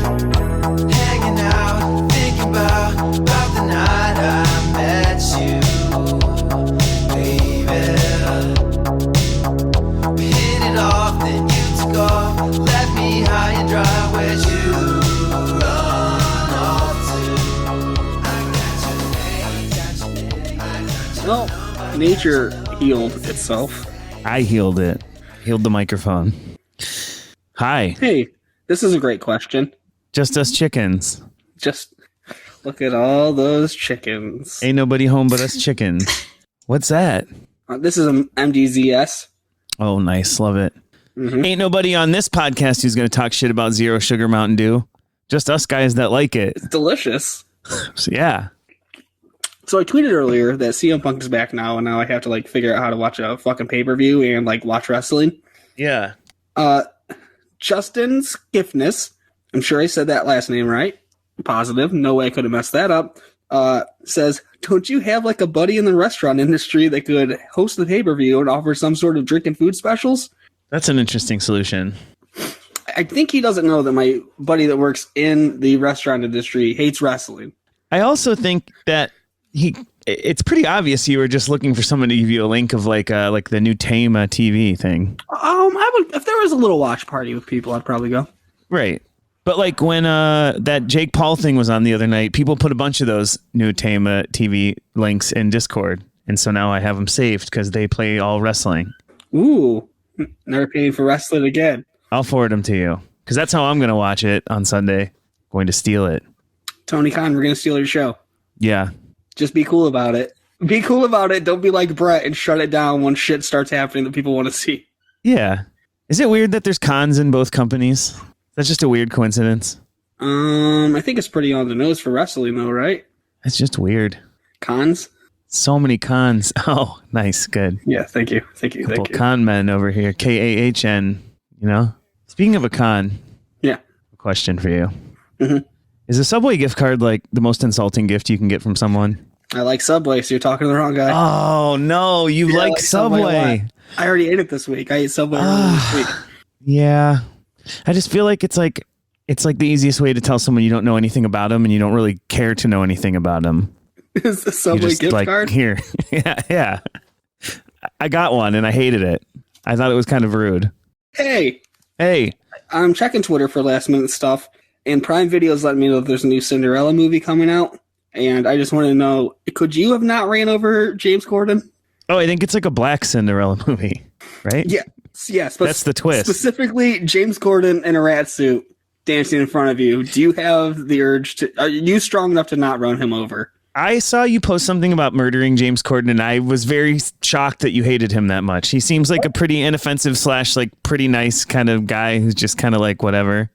Hanging out, thinking about the night I met you, baby. We hit it off, then you took off, left me high and dry. Where'd you run off to? I got your name. Well, nature healed itself. I healed it. Healed the microphone. Hi. Hey, this is a great question. Just us chickens. Just look at all those chickens. Ain't nobody home but us chickens. What's that? This is an MDZS. Oh, nice. Love it. Mhm. Ain't nobody on this podcast who's going to talk shit about Zero Sugar Mountain Dew. Just us guys that like it. It's delicious. So, yeah. So I tweeted earlier that CM Punk is back now, and now I have to like figure out how to watch a fucking pay-per-view and like watch wrestling. Yeah. Justin Skiffness, I'm sure I said that last name right. Positive. No way I could have messed that up. Says, don't you have like a buddy in the restaurant industry that could host the pay-per-view and offer some sort of drink and food specials? That's an interesting solution. I think he doesn't know that my buddy that works in the restaurant industry hates wrestling. I also think that it's pretty obvious you were just looking for someone to give you a link of like the new Tama TV thing. I would, if there was a little watch party with people, I'd probably go. Right. But like when that Jake Paul thing was on the other night, people put a bunch of those new Tama TV links in Discord. And so now I have them saved because they play all wrestling. Ooh, never paying for wrestling again. I'll forward them to you because that's how I'm going to watch it on Sunday. Going to steal it. Tony Khan, we're going to steal your show. Yeah. Just be cool about it. Be cool about it. Don't be like Brett and shut it down when shit starts happening that people want to see. Yeah. Is it weird that there's cons in both companies? That's just a weird coincidence. I think it's pretty on the nose for wrestling though, right? It's just weird. Cons? So many cons. Oh, nice. Good. Yeah, thank you. Thank you. Couple Thank you. con men over here. KAHN, you know? Speaking of a con. Yeah. A question for you. Mhm. Is a Subway gift card like the most insulting gift you can get from someone? I like Subway, so you're talking to the wrong guy. Oh, no. You Yeah, I like like Subway. a lot. I already ate it this week. I ate Subway earlier this week. Yeah. I just feel like it's like the easiest way to tell someone you don't know anything about them and you don't really care to know anything about them. Is the Subway gift like, card? Here. Yeah. I got one and I hated it. I thought it was kind of rude. Hey, Hey. I'm checking Twitter for last minute stuff, and Prime Video's letting me know that there's a new Cinderella movie coming out. And I just want to know, could you have not ran over James Corden? Oh, I think it's like a black Cinderella movie, right? Yeah. Yes. That's the twist. Specifically, James Corden in a rat suit dancing in front of you. Do you have the urge to... Are you strong enough to not run him over? I saw you post something about murdering James Corden, and I was very shocked that you hated him that much. He seems like a pretty inoffensive / like pretty nice kind of guy who's just kind of like whatever.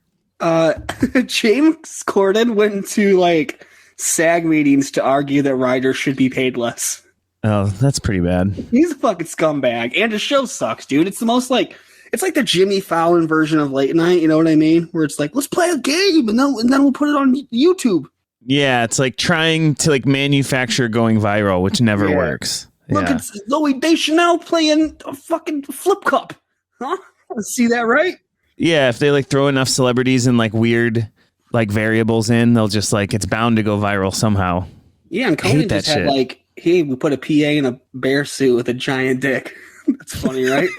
James Corden went to like SAG meetings to argue that writers should be paid less. Oh, that's pretty bad. He's a fucking scumbag, and his show sucks, dude. It's the most like... It's like the Jimmy Fallon version of Late Night, you know what I mean? Where it's like, let's play a game, and then we'll put it on YouTube. Yeah, it's like trying to like manufacture going viral, which never works. Look, Yeah. it's Zoe Deschanel playing a fucking flip cup. Huh? See that, right? Yeah, if they like throw enough celebrities and like weird like variables in, they'll just like it's bound to go viral somehow. Yeah, and I hate Conan that just had shit. like, hey, we put a PA in a bear suit with a giant dick. That's funny, right?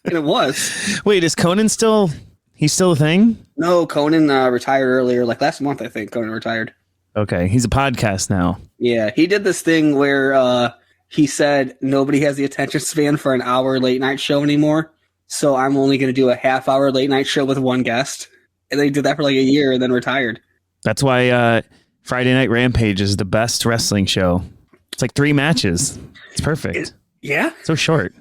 And it was. Wait, is Conan still? He's still a thing? No, Conan retired earlier, like last month, I think. Conan retired. Okay, he's a podcast now. Yeah, he did this thing where he said nobody has the attention span for an hour late night show anymore, so I'm only going to do a half-hour late night show with one guest. And they did that for like a year and then retired. That's why Friday Night Rampage is the best wrestling show. It's like 3 matches. It's perfect. Yeah? So short.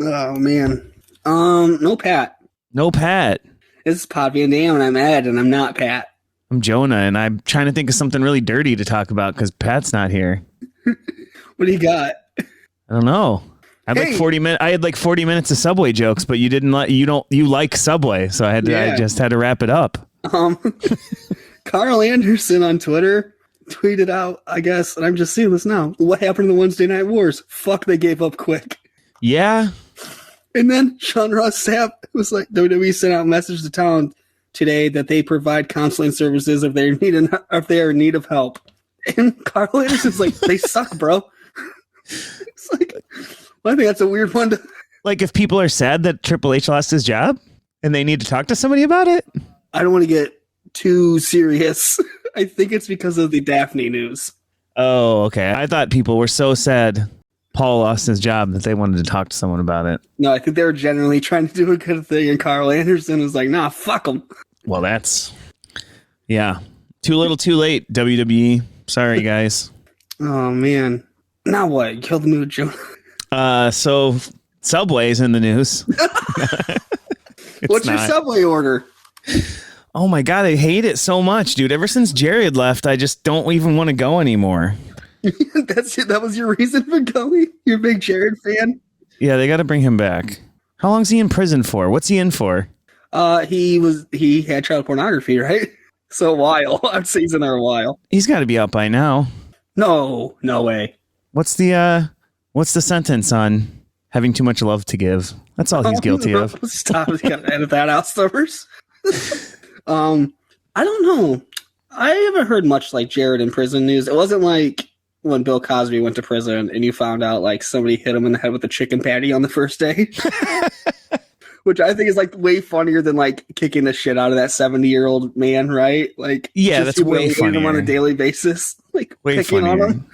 Oh, man. No Pat. No Pat. This is Pod Van Dam, and I'm Ed, and I'm not Pat. I'm Jonah, and I'm trying to think of something really dirty to talk about because Pat's not here. What do you got? I don't know. I had like 40 minutes. I had like 40 minutes of Subway jokes, but you like Subway, so I just had to wrap it up. Carl Anderson on Twitter tweeted out, I guess, and I'm just seeing this now. What happened to the Wednesday Night Wars? Fuck, they gave up quick. Yeah. And then Sean Ross Sapp was like, WWE sent out a message to town today that they provide counseling services if they are in need of help. And Carl Anderson's like, they suck, bro. It's like, well, I think that's a weird one to. Like, if people are sad that Triple H lost his job and they need to talk to somebody about it? I don't want to get too serious. I think it's because of the Daphne news. Oh, okay. I thought people were so sad Paul lost his job that they wanted to talk to someone about it. No, I think they were generally trying to do a good thing, and Carl Anderson was like, nah, fuck them. Well, that's... Yeah. Too little, too late, WWE. Sorry, guys. Oh, man. Now what? You killed the mood, Joe. So Subway's in the news. What's your Subway order? Oh my God, I hate it so much, dude. Ever since Jared left, I just don't even want to go anymore. That was your reason for going? You're a big Jared fan? Yeah, they got to bring him back. How long's he in prison for? What's he in for? He had child pornography, right? So a while. I'd say he's in there a while. He's got to be out by now. No way. What's the sentence on having too much love to give? That's all he's guilty of. Stop. You gotta edit that out, Stubbers. I don't know. I haven't heard much like Jared in prison news. It wasn't like when Bill Cosby went to prison and you found out like somebody hit him in the head with a chicken patty on the first day. Which I think is like way funnier than like kicking the shit out of that 70-year-old man, right? Like, yeah, that's way funnier. Him on a daily basis, like way picking funnier. on him.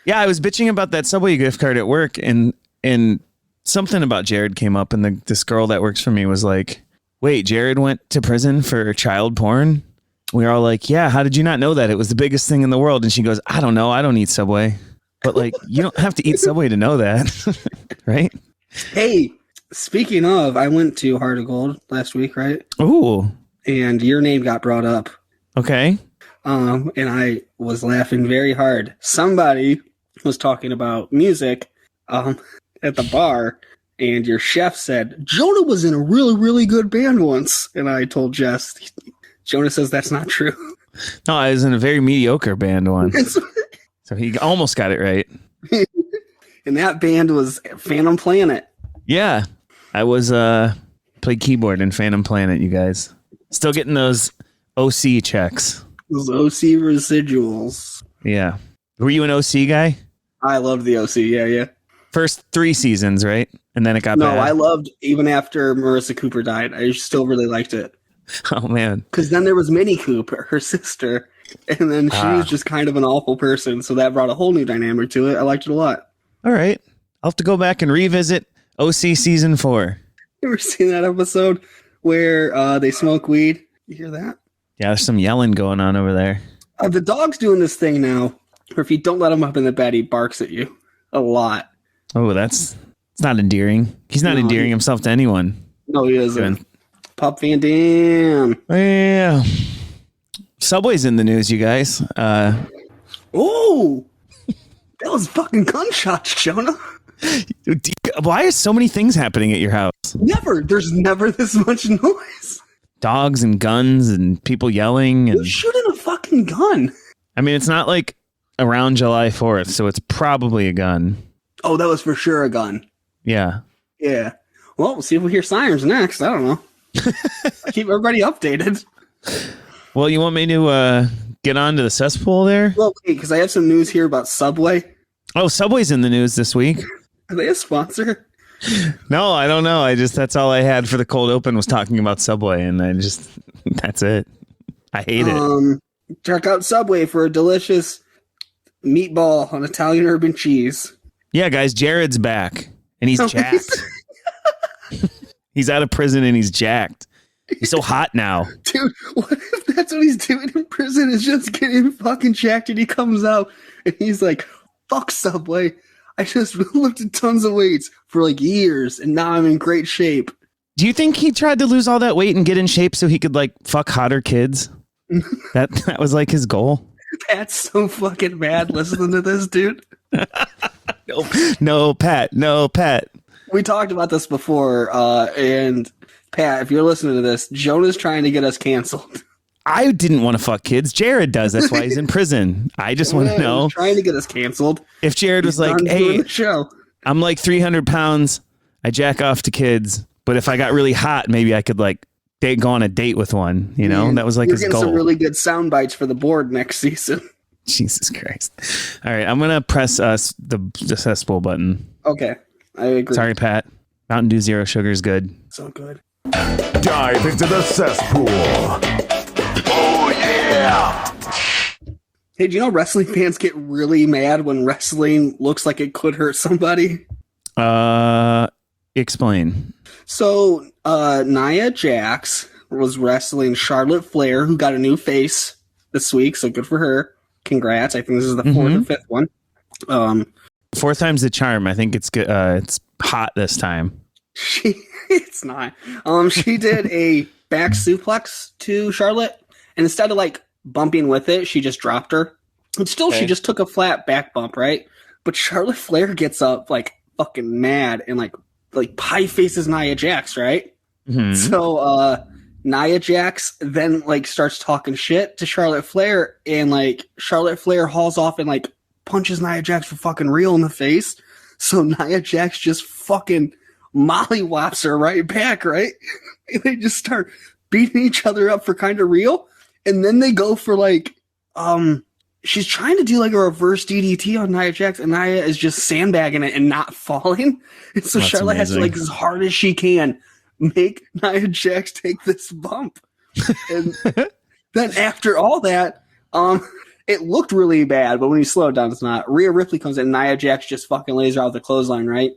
Yeah, I was bitching about that Subway gift card at work, and something about Jared came up, and this girl that works for me was like, "Wait, Jared went to prison for child porn?" We were all like, "Yeah, how did you not know that? It was the biggest thing in the world." And she goes, "I don't know. I don't eat Subway." But like, you don't have to eat Subway to know that, right? Hey. Speaking of, I went to Heart of Gold last week, right? Ooh. And your name got brought up. Okay. And I was laughing very hard. Somebody was talking about music at the bar, and your chef said, Jonah was in a really, really good band once. And I told Jess, Jonah says that's not true. No, I was in a very mediocre band once. So he almost got it right. And that band was Phantom Planet. Yeah. I was played keyboard in Phantom Planet, you guys. Still getting those OC checks. Those OC residuals. Yeah. Were you an OC guy? I loved the OC, yeah. First 3 seasons, right? And then it got bad. No, I loved, even after Marissa Cooper died, I still really liked it. Oh, man. Because then there was Minnie Cooper, her sister, and then she was just kind of an awful person, so that brought a whole new dynamic to it. I liked it a lot. All right. I'll have to go back and revisit OC season 4. You ever seen that episode where they smoke weed? You hear that? Yeah, there's some yelling going on over there. The dog's doing this thing now, where if you don't let him up in the bed, he barks at you a lot. Oh, it's not endearing. He's not endearing himself to anyone. No, he isn't. Pup Van Dam. Yeah. Subway's in the news, you guys. Oh! That was fucking gunshots, Jonah. Why are so many things happening at your house? There's never this much noise. Dogs and guns and people yelling. And who's shooting a fucking gun? I mean, it's not like around July 4th, so it's probably a gun. Oh, that was for sure a gun. Yeah. Yeah. Well, we'll see if we hear sirens next. I don't know. Keep everybody updated. Well, you want me to get on to the cesspool there? Well, wait, because I have some news here about Subway. Oh, Subway's in the news this week. Are they a sponsor? No, I don't know. That's all I had for the cold open was talking about Subway, and that's it. I hate it. Check out Subway for a delicious meatball on Italian urban cheese. Yeah, guys, Jared's back, and he's jacked. He's out of prison, and he's jacked. He's so hot now. Dude, what if that's what he's doing in prison is just getting fucking jacked, and he comes out, and he's like, fuck Subway. I just lifted tons of weights for like years, and now I'm in great shape. Do you think he tried to lose all that weight and get in shape so he could like fuck hotter kids? That was like his goal. Pat's so fucking mad listening to this, dude. No, Pat. No, Pat. We talked about this before, and Pat, if you're listening to this, Jonah's trying to get us canceled. I didn't want to fuck kids. Jared does. That's why he's in prison. I just want to know. He's trying to get us canceled. If Jared was like, hey, show. I'm like 300 pounds. I jack off to kids. But if I got really hot, maybe I could like go on a date with one. You know, that was like his goal. Some really good sound bites for the board next season. Jesus Christ. All right. I'm going to press the cesspool button. Okay. I agree. Sorry, Pat. Mountain Dew Zero Sugar is good. So good. Dive into the cesspool. Oh, yeah. Hey, do you know wrestling fans get really mad when wrestling looks like it could hurt somebody? Explain. So, Nia Jax was wrestling Charlotte Flair, who got a new face this week, so good for her. Congrats. I think this is the fourth or fifth one. Fourth time's the charm. I think it's good. It's hot this time. It's not. She did a back suplex to Charlotte, and instead of like bumping with it, she just dropped her. And still, she just took a flat back bump, right? But Charlotte Flair gets up like fucking mad and like pie faces Nia Jax, right? Mm-hmm. So Nia Jax then like starts talking shit to Charlotte Flair, and like Charlotte Flair hauls off and like punches Nia Jax for fucking real in the face. So Nia Jax just fucking mollywops her right back, right? And they just start beating each other up for kind of real. And then they go for like, she's trying to do like a reverse DDT on Nia Jax, and Nia is just sandbagging it and not falling. And so Charlotte has to, like, as hard as she can, make Nia Jax take this bump. And then after all that, it looked really bad, but when you slow it down, it's not. Rhea Ripley comes in, Nia Jax just fucking lays her out with the clothesline, right?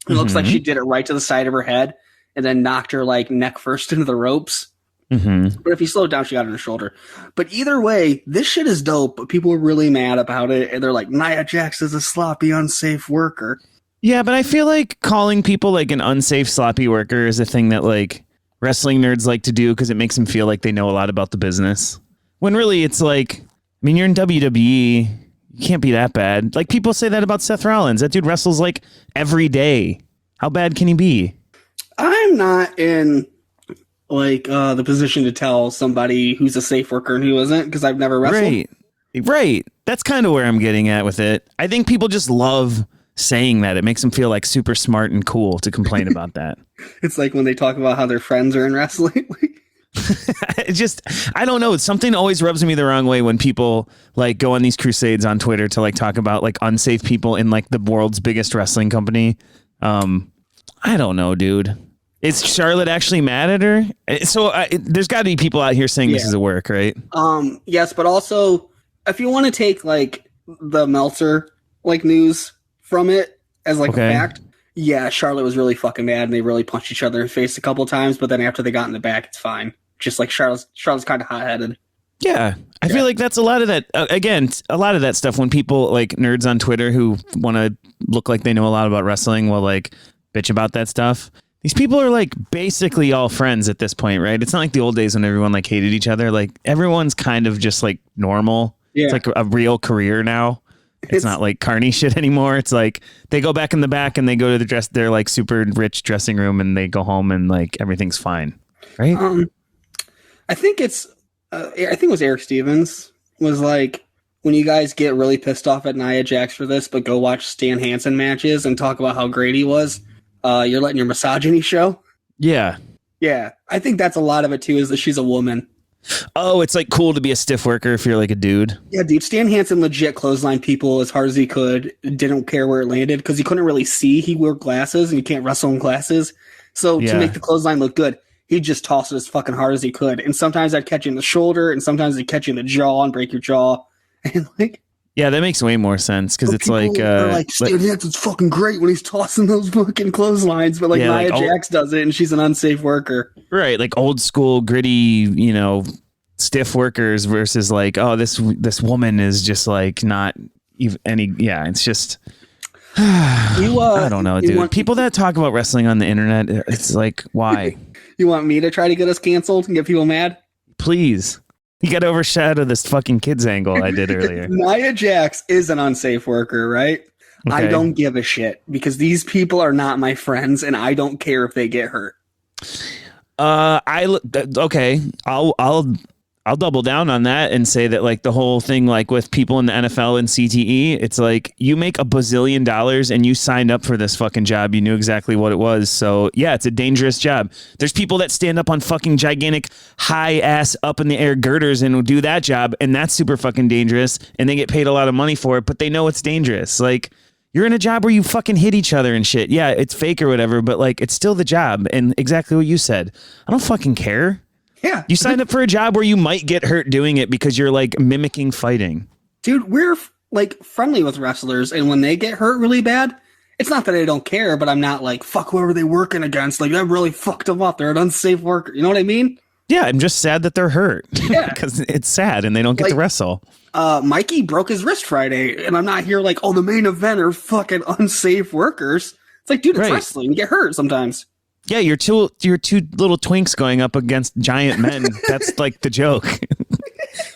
It looks like she did it right to the side of her head and then knocked her like neck first into the ropes. Mm-hmm. But if you slow it down, she got it in her shoulder. But either way, this shit is dope, but people are really mad about it. And they're like, Nia Jax is a sloppy, unsafe worker. Yeah, but I feel like calling people like an unsafe, sloppy worker is a thing that like wrestling nerds like to do because it makes them feel like they know a lot about the business. When really it's like, I mean, you're in WWE. You can't be that bad. Like people say that about Seth Rollins. That dude wrestles like every day. How bad can he be? I'm not in like the position to tell somebody who's a safe worker and who isn't because I've never wrestled. Right. That's kind of where I'm getting at with it. I think people just love saying that. It makes them feel like super smart and cool to complain about that. It's like when they talk about how their friends are in wrestling. It just, I don't know. Something always rubs me the wrong way when people like go on these crusades on Twitter to like talk about like unsafe people in like the world's biggest wrestling company. I don't know, dude. Is Charlotte actually mad at her? So there's got to be people out here saying this is a work, right? Yes, but also if you want to take like the Meltzer like news from it as like a fact, yeah, Charlotte was really fucking mad and they really punched each other in the face a couple of times. But then after they got in the back, it's fine. Just like Charlotte's kind of hot-headed. Yeah, I feel like that's a lot of that. Again, a lot of that stuff when people like nerds on Twitter who want to look like they know a lot about wrestling will like bitch about that stuff. These people are like basically all friends at this point, right? It's not like the old days when everyone like hated each other. Like everyone's kind of just like normal. Yeah. It's like a real career now. It's not like carny shit anymore. It's like they go back in the back and they go to their like super rich dressing room and they go home and like everything's fine, right? I think it was Eric Stevens was like, when you guys get really pissed off at Nia Jax for this, but go watch Stan Hansen matches and talk about how great he was, you're letting your misogyny show. Yeah. Yeah. I think that's a lot of it too, is that she's a woman. Oh, it's like cool to be a stiff worker if you're like a dude. Yeah, dude. Stan Hansen legit clotheslined people as hard as he could. Didn't care where it landed because he couldn't really see. He wore glasses and you can't wrestle in glasses. So to make the clothesline look good, he'd just toss it as fucking hard as he could. And sometimes I'd catch you in the shoulder and sometimes I'd catch you in the jaw and break your jaw. And like, yeah, that makes way more sense because it's like, Stan Hansen's fucking great when he's tossing those fucking clotheslines, but like Nia Jax does it and she's an unsafe worker. Right, like old school gritty, you know, stiff workers versus like, oh, this woman is just like not even any. Yeah, it's just. I don't know, dude. People that talk about wrestling on the internet, it's like, why? You want me to try to get us canceled and get people mad? Please. You got to overshadow this fucking kids angle I did earlier. Nia Jax is an unsafe worker, right? I don't give a shit because these people are not my friends, and I don't care if they get hurt. Okay. I'll double down on that and say that like the whole thing, like with people in the NFL and CTE, it's like you make $1 bazillion and you signed up for this fucking job. You knew exactly what it was. So yeah, it's a dangerous job. There's people that stand up on fucking gigantic high ass up in the air girders and will do that job. And that's super fucking dangerous. And they get paid a lot of money for it, but they know it's dangerous. Like you're in a job where you fucking hit each other and shit. Yeah, it's fake or whatever, but like it's still the job. And exactly what you said. I don't fucking care. Yeah. You signed up for a job where you might get hurt doing it because you're like mimicking fighting. Dude, we're like friendly with wrestlers, and when they get hurt really bad, it's not that I don't care, but I'm not like, fuck whoever they're working against. Like, that really fucked them up. They're an unsafe worker. You know what I mean? Yeah, I'm just sad that they're hurt. Yeah. Because it's sad and they don't get to wrestle. Mikey broke his wrist Friday, and I'm not here like, oh, the main event are fucking unsafe workers. It's like, dude, it's wrestling. You get hurt sometimes. Yeah, you're two little twinks going up against giant men. That's like the joke.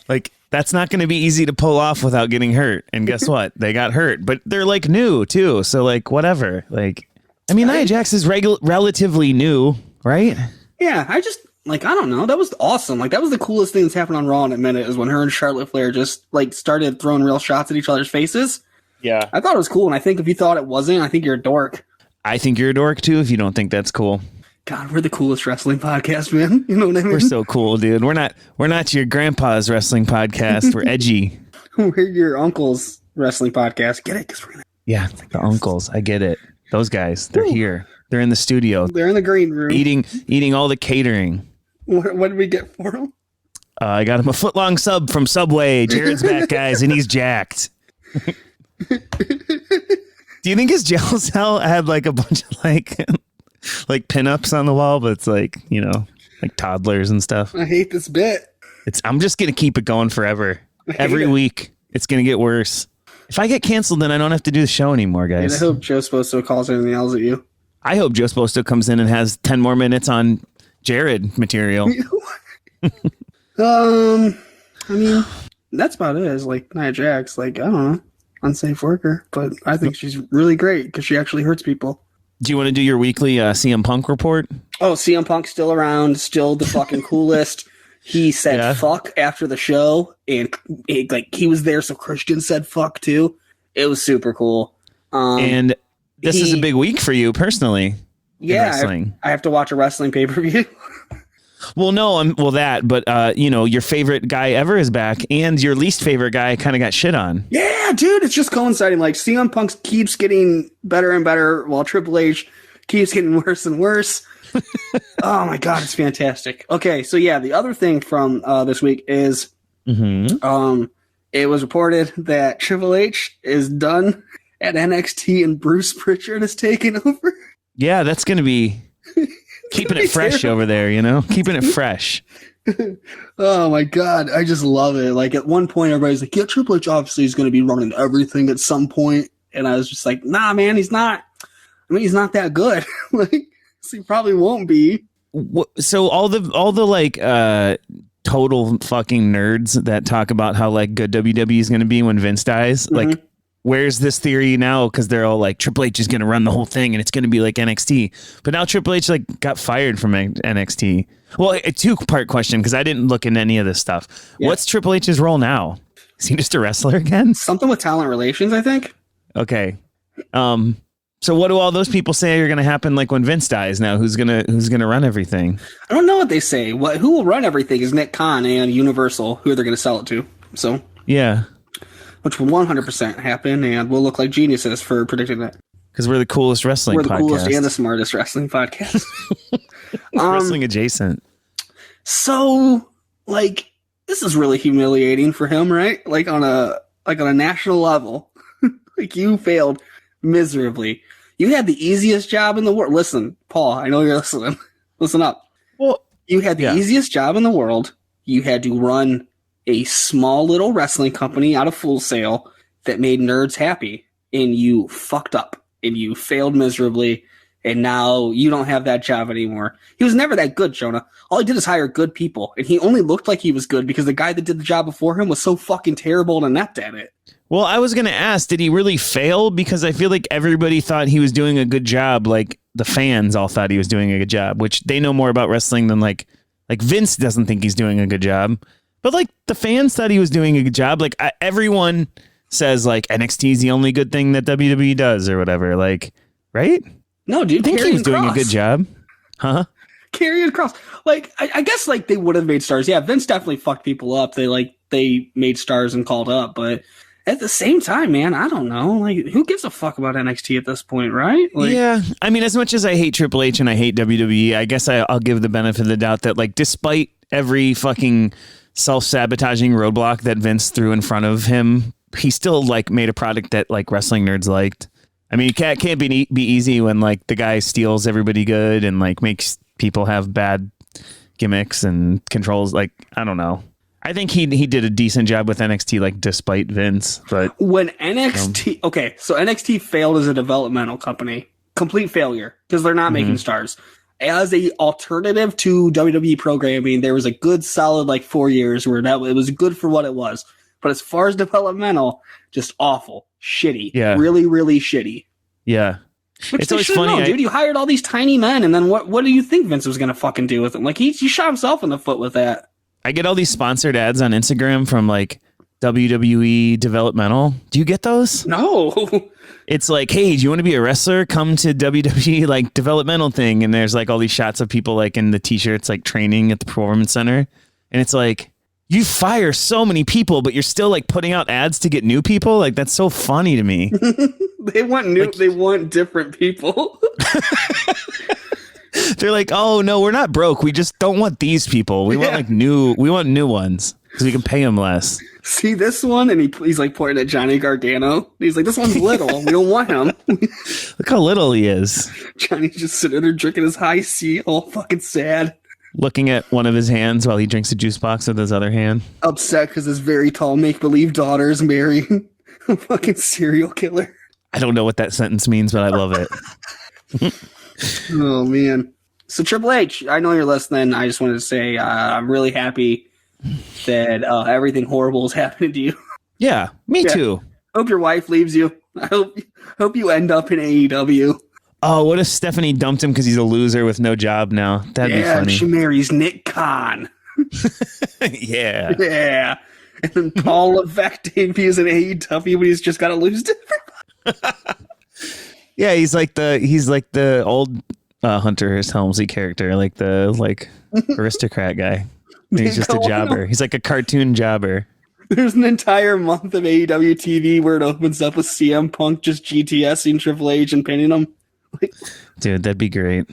Like, that's not going to be easy to pull off without getting hurt. And guess what? They got hurt, but they're like new too. So like, whatever. Like, I mean, Nia Jax is relatively new, right? Yeah, I just like, I don't know. That was awesome. Like, that was the coolest thing that's happened on Raw in a minute is when her and Charlotte Flair just like started throwing real shots at each other's faces. Yeah. I thought it was cool. And I think if you thought it wasn't, I think you're a dork. I think you're a dork too if you don't think that's cool. God, we're the coolest wrestling podcast, man. You know what I mean? We're so cool, dude. We're not your grandpa's wrestling podcast. We're edgy. We're your uncle's wrestling podcast. Get it? 'Cause we're yeah, the uncles. I get it. Those guys, they're here. They're in the studio. They're in the green room. Eating all the catering. What did we get for them? I got him a foot-long sub from Subway. Jared's back, guys, and he's jacked. Do you think his jail cell had like a bunch of like pinups on the wall, but it's like, you know, like toddlers and stuff? I hate this bit. I'm just going to keep it going forever. Every week, it's going to get worse. If I get canceled, then I don't have to do the show anymore, guys. And I hope Joe Sposto calls in and yells at you. I hope Joe Sposto comes in and has 10 more minutes on Jared material. I mean, that's about it. It's like Nia Jax, like, I don't know. Unsafe worker, but I think she's really great because she actually hurts people. Do you want to do your weekly CM Punk report? Oh, CM Punk's still around, still the fucking coolest. He said fuck after the show, and he was there, so Christian said fuck too. It was super cool. And this is a big week for you personally. Yeah, I have to watch a wrestling pay-per-view. Well, no, but you know, your favorite guy ever is back, and your least favorite guy kind of got shit on. Yeah, dude, it's just coinciding. Like, CM Punk keeps getting better and better, while Triple H keeps getting worse and worse. Oh my god, it's fantastic. Okay, so yeah, the other thing from this week is, it was reported that Triple H is done at NXT, and Bruce Pritchard is taking over. Yeah, that's gonna be. Keeping it fresh over there, you know? Keeping it fresh. Oh, my God. I just love it. Like, at one point, everybody's like, yeah, Triple H obviously is going to be running everything at some point. And I was just like, nah, man, he's not. I mean, he's not that good. Like, so he probably won't be. So all the like, total fucking nerds that talk about how, like, good WWE is going to be when Vince dies, like, where's this theory now? Because they're all like, Triple H is going to run the whole thing and it's going to be like NXT. But now Triple H like got fired from NXT. Well, a two-part question because I didn't look into any of this stuff. Yeah. What's Triple H's role now? Is he just a wrestler again? Something with talent relations, I think. Okay. So what do all those people say are going to happen like when Vince dies now? Who's gonna run everything? I don't know what they say. Who will run everything is Nick Khan and Universal, who they're going to sell it to. So yeah. Which will 100% happen, and we'll look like geniuses for predicting that. Because we're the coolest wrestling podcast. We're the coolest and the smartest wrestling podcast. Wrestling adjacent. So, like, this is really humiliating for him, right? Like on a national level. Like, you failed miserably. You had the easiest job in the world. Listen, Paul, I know you're listening. Listen up. Well, you had the easiest job in the world. You had to run a small little wrestling company out of Full Sail that made nerds happy, and you fucked up and you failed miserably, And now you don't have that job anymore. He was never that good, Jonah. All he did is hire good people. And he only looked like he was good because the guy that did the job before him was so fucking terrible and inept at it. Well, I was going to ask, did he really fail? Because I feel like everybody thought he was doing a good job. Like the fans all thought he was doing a good job, which they know more about wrestling than like Vince doesn't think he's doing a good job. But like the fans thought he was doing a good job. Like everyone says like NXT is the only good thing that WWE does or whatever. Like, right? No, dude. I think he was doing a good job. Huh? Karrion Kross. Like, I guess like they would have made stars. Yeah, Vince definitely fucked people up. They made stars and called up. But at the same time, man, I don't know. Like, who gives a fuck about NXT at this point, right? Like, yeah. I mean, as much as I hate Triple H and I hate WWE, I guess I'll give the benefit of the doubt that like despite every fucking self-sabotaging roadblock that Vince threw in front of him, he still like made a product that like wrestling nerds liked. I mean, it can't be easy when like the guy steals everybody good and like makes people have bad gimmicks and controls. Like, I don't know. I think he did a decent job with NXT, like despite Vince. But when NXT, okay, so NXT failed as a developmental company, complete failure because they're not making stars. As a alternative to WWE programming, there was a good solid like 4 years where it was good for what it was. But as far as developmental, just awful, shitty, really, really shitty. Yeah, Which it's they always should funny, know, dude. You hired all these tiny men, and then what do you think Vince was gonna fucking do with them? Like he shot himself in the foot with that. I get all these sponsored ads on Instagram from like WWE developmental. Do you get those? No. It's like, hey, do you want to be a wrestler? Come to WWE like developmental thing, and there's like all these shots of people like in the t-shirts like training at the Performance Center, and it's like, you fire so many people, but you're still like putting out ads to get new people. Like that's so funny to me. They want new. Like, they want different people. They're like, oh no, we're not broke. We just don't want these people. We want like new. We want new ones because we can pay them less. See this one, and he's like pointing at Johnny Gargano. He's like, this one's little. We don't want him. Look how little he is. Johnny's just sitting there drinking his high C, all fucking sad. Looking at one of his hands while he drinks a juice box with his other hand. Upset because his very tall make-believe daughter is marrying a fucking serial killer. I don't know what that sentence means, but I love it. Oh, man. So, Triple H, I know you're listening. I just wanted to say I'm really happy that everything horrible is happening to you. Yeah, me too. Hope your wife leaves you. I hope you end up in AEW. Oh, what if Stephanie dumped him because he's a loser with no job now? That'd be funny. She marries Nick Khan. Yeah. Yeah. And then Paul Levesque debuts in AEW, but he's just got to lose to everybody. Yeah, he's like the old Hunter S. Helmsley character, like the aristocrat guy. He's just a jobber. He's like a cartoon jobber. There's an entire month of AEW TV where it opens up with CM Punk just GTSing Triple H and pinning him. Dude, that'd be great.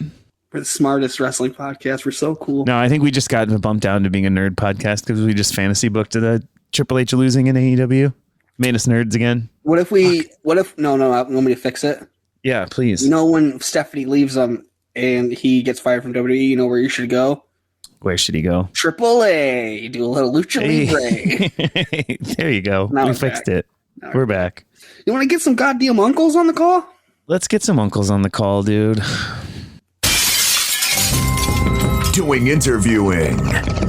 We're the smartest wrestling podcast. We're so cool. No, I think we just got bumped down to being a nerd podcast because we just fantasy booked the Triple H losing in AEW. Made us nerds again. No, I want me to fix it. Yeah, please. You know when Stephanie leaves him and he gets fired from WWE, you know where you should go? Where should he go? Triple A. Do a little lucha libre. There you go. Now we we're fixed back. it. We're back. You want to get some goddamn uncles on the call? Let's get some uncles on the call, dude. Doing interviewing.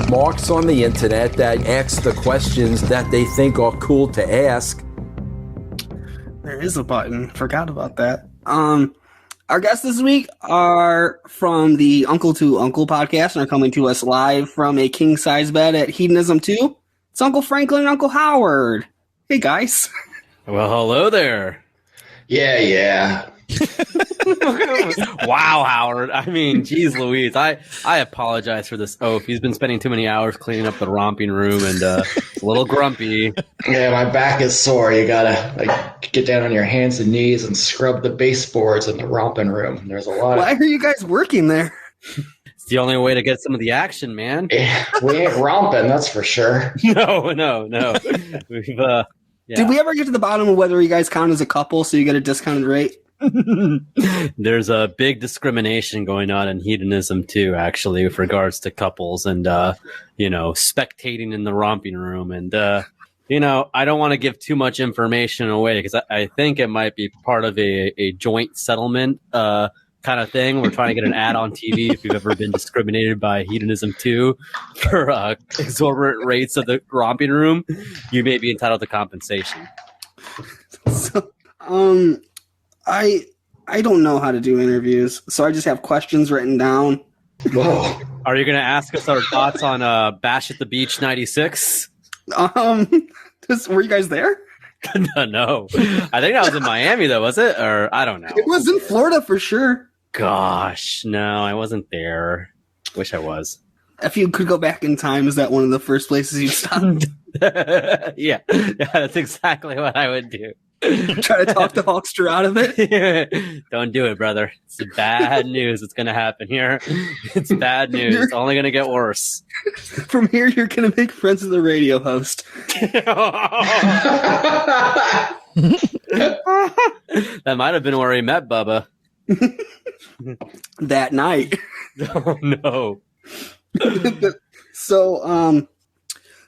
Marks on the internet that ask the questions that they think are cool to ask. There is a button. Forgot about that. Our guests this week are from the Uncle to Uncle podcast and are coming to us live from a king size bed at Hedonism 2. It's Uncle Franklin and Uncle Howard. Hey guys. Well, hello there. Yeah. Wow, Howard. I mean, geez Louise. I apologize for this oaf. He's been spending too many hours cleaning up the romping room and a little grumpy. Yeah, my back is sore. You gotta get down on your hands and knees and scrub the baseboards in the romping room. There's a lot Why are you guys working there? It's the only way to get some of the action, man. We ain't romping, that's for sure. No. We've, yeah. Did we ever get to the bottom of whether you guys count as a couple so you get a discounted rate? There's a big discrimination going on in hedonism too, actually, with regards to couples and spectating in the romping room. And I don't want to give too much information away because I think it might be part of a joint settlement kind of thing. We're trying to get an ad on TV. If you've ever been discriminated by Hedonism 2 for exorbitant rates of the romping room, you may be entitled to compensation. So, I don't know how to do interviews, so I just have questions written down. Whoa. Are you going to ask us our thoughts on Bash at the Beach 96? Were you guys there? No. I think that was in Miami, though, was it? Or I don't know. It was in Florida for sure. Gosh, no, I wasn't there. Wish I was. If you could go back in time, is that one of the first places you stopped? Yeah, that's exactly what I would do. Try to talk the Hawkster out of it? Don't do it, brother. It's bad news. It's going to happen here. It's bad news. It's only going to get worse. From here, you're going to make friends with the radio host. That might have been where he met Bubba. That night. Oh, no. So,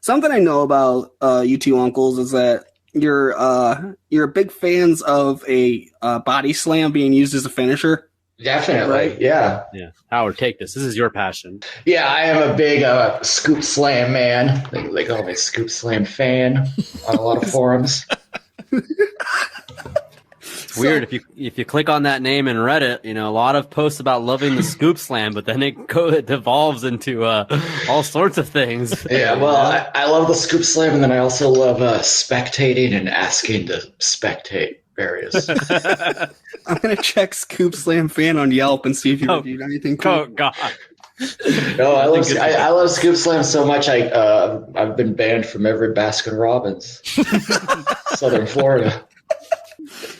something I know about you two uncles is that you're big fans of a body slam being used as a finisher. Definitely, Right. yeah. Yeah. Howard, take this. This is your passion. Yeah, I am a big scoop slam man. They call me scoop slam fan on a lot of forums. It's weird if you click on that name in Reddit, a lot of posts about loving the scoop slam, but then it devolves into all sorts of things. Yeah, well, I love the scoop slam, and then I also love spectating and asking to spectate various. I'm going to check Scoop Slam fan on Yelp and see if you reviewed anything cool. Oh God. No, I love Scoop Slam so much. I've been banned from every Baskin Robbins, Southern Florida.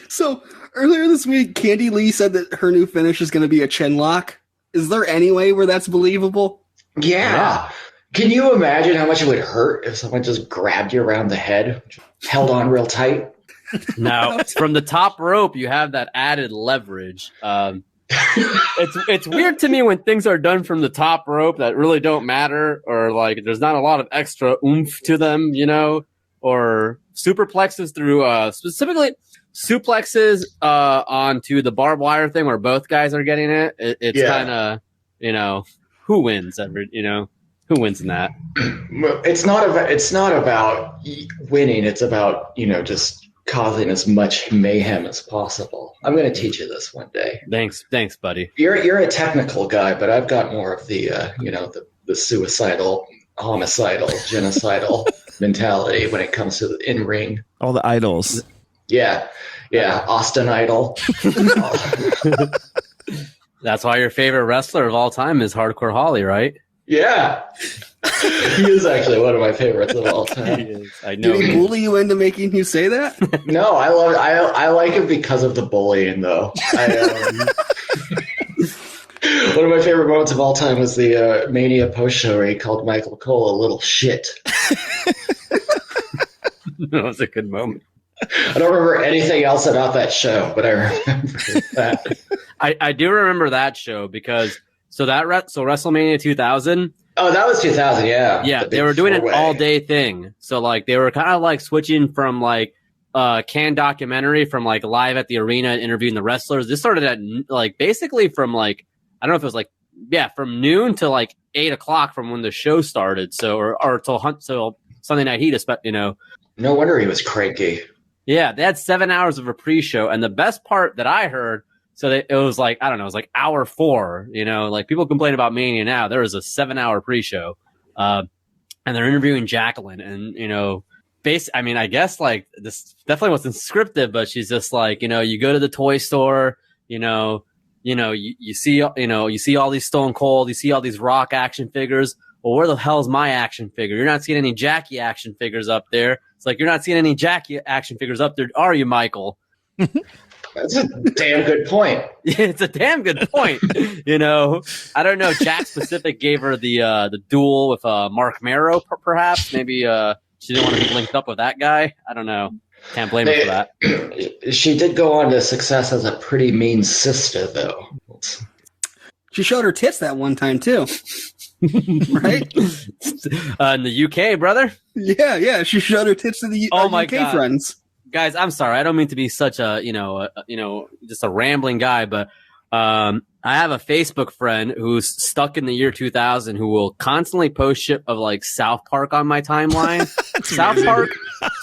So earlier this week, Candy Lee said that her new finish is going to be a chin lock. Is there any way where that's believable? Yeah. Can you imagine how much it would hurt if someone just grabbed you around the head, held on real tight? Now, from the top rope, you have that added leverage. It's weird to me when things are done from the top rope that really don't matter, or like there's not a lot of extra oomph to them, or superplexes through specifically suplexes onto the barbed wire thing where both guys are getting it. It's kind of who wins who wins in that? It's not about winning. It's about just causing as much mayhem as possible. I'm going to teach you this one day. Thanks, buddy. You're a technical guy, but I've got more of the the suicidal, homicidal, genocidal mentality when it comes to the in-ring. All the idols. Yeah, Austin Idol. That's why your favorite wrestler of all time is Hardcore Holly, right? Yeah. He is actually one of my favorites of all time. He is. I know. Did he bully you into making you say that? No, I like him because of the bullying, though. One of my favorite moments of all time was the Mania post show where he called Michael Cole a little shit. That was a good moment. I don't remember anything else about that show, but I remember that. I do remember that show because WrestleMania 2000. Oh, that was 2000, yeah. Yeah, they were doing an all-day thing. So, they were kind of, switching from, canned documentary from, live at the arena interviewing the wrestlers. This started at, basically from, I don't know if it was, from noon to, 8 o'clock from when the show started. So, or till Sunday Night Heat, No wonder he was cranky. Yeah, they had 7 hours of a pre-show. And the best part that I heard, it was I don't know, it was hour 4, people complain about Mania now. There was a 7-hour pre-show. And they're interviewing Jacqueline and, I guess this definitely wasn't scripted, but she's just you go to the toy store, you see all these Stone Cold, you see all these Rock action figures. Well, where the hell's my action figure? You're not seeing any Jackie action figures up there. It's you're not seeing any Jackie action figures up there, are you, Michael? That's a damn good point. It's a damn good point. I don't know. Jack Specific gave her the duel with Mark Marrow, perhaps. Maybe she didn't want to be linked up with that guy. I don't know. Can't blame her for that. She did go on to success as a pretty mean sister, though. She showed her tits that one time, too. Right? In the UK, brother? Yeah. She showed her tits to the UK God. friends. Guys, I'm sorry. I don't mean to be such a, just a rambling guy, but I have a Facebook friend who's stuck in the year 2000 who will constantly post shit of like South Park on my timeline. South Park,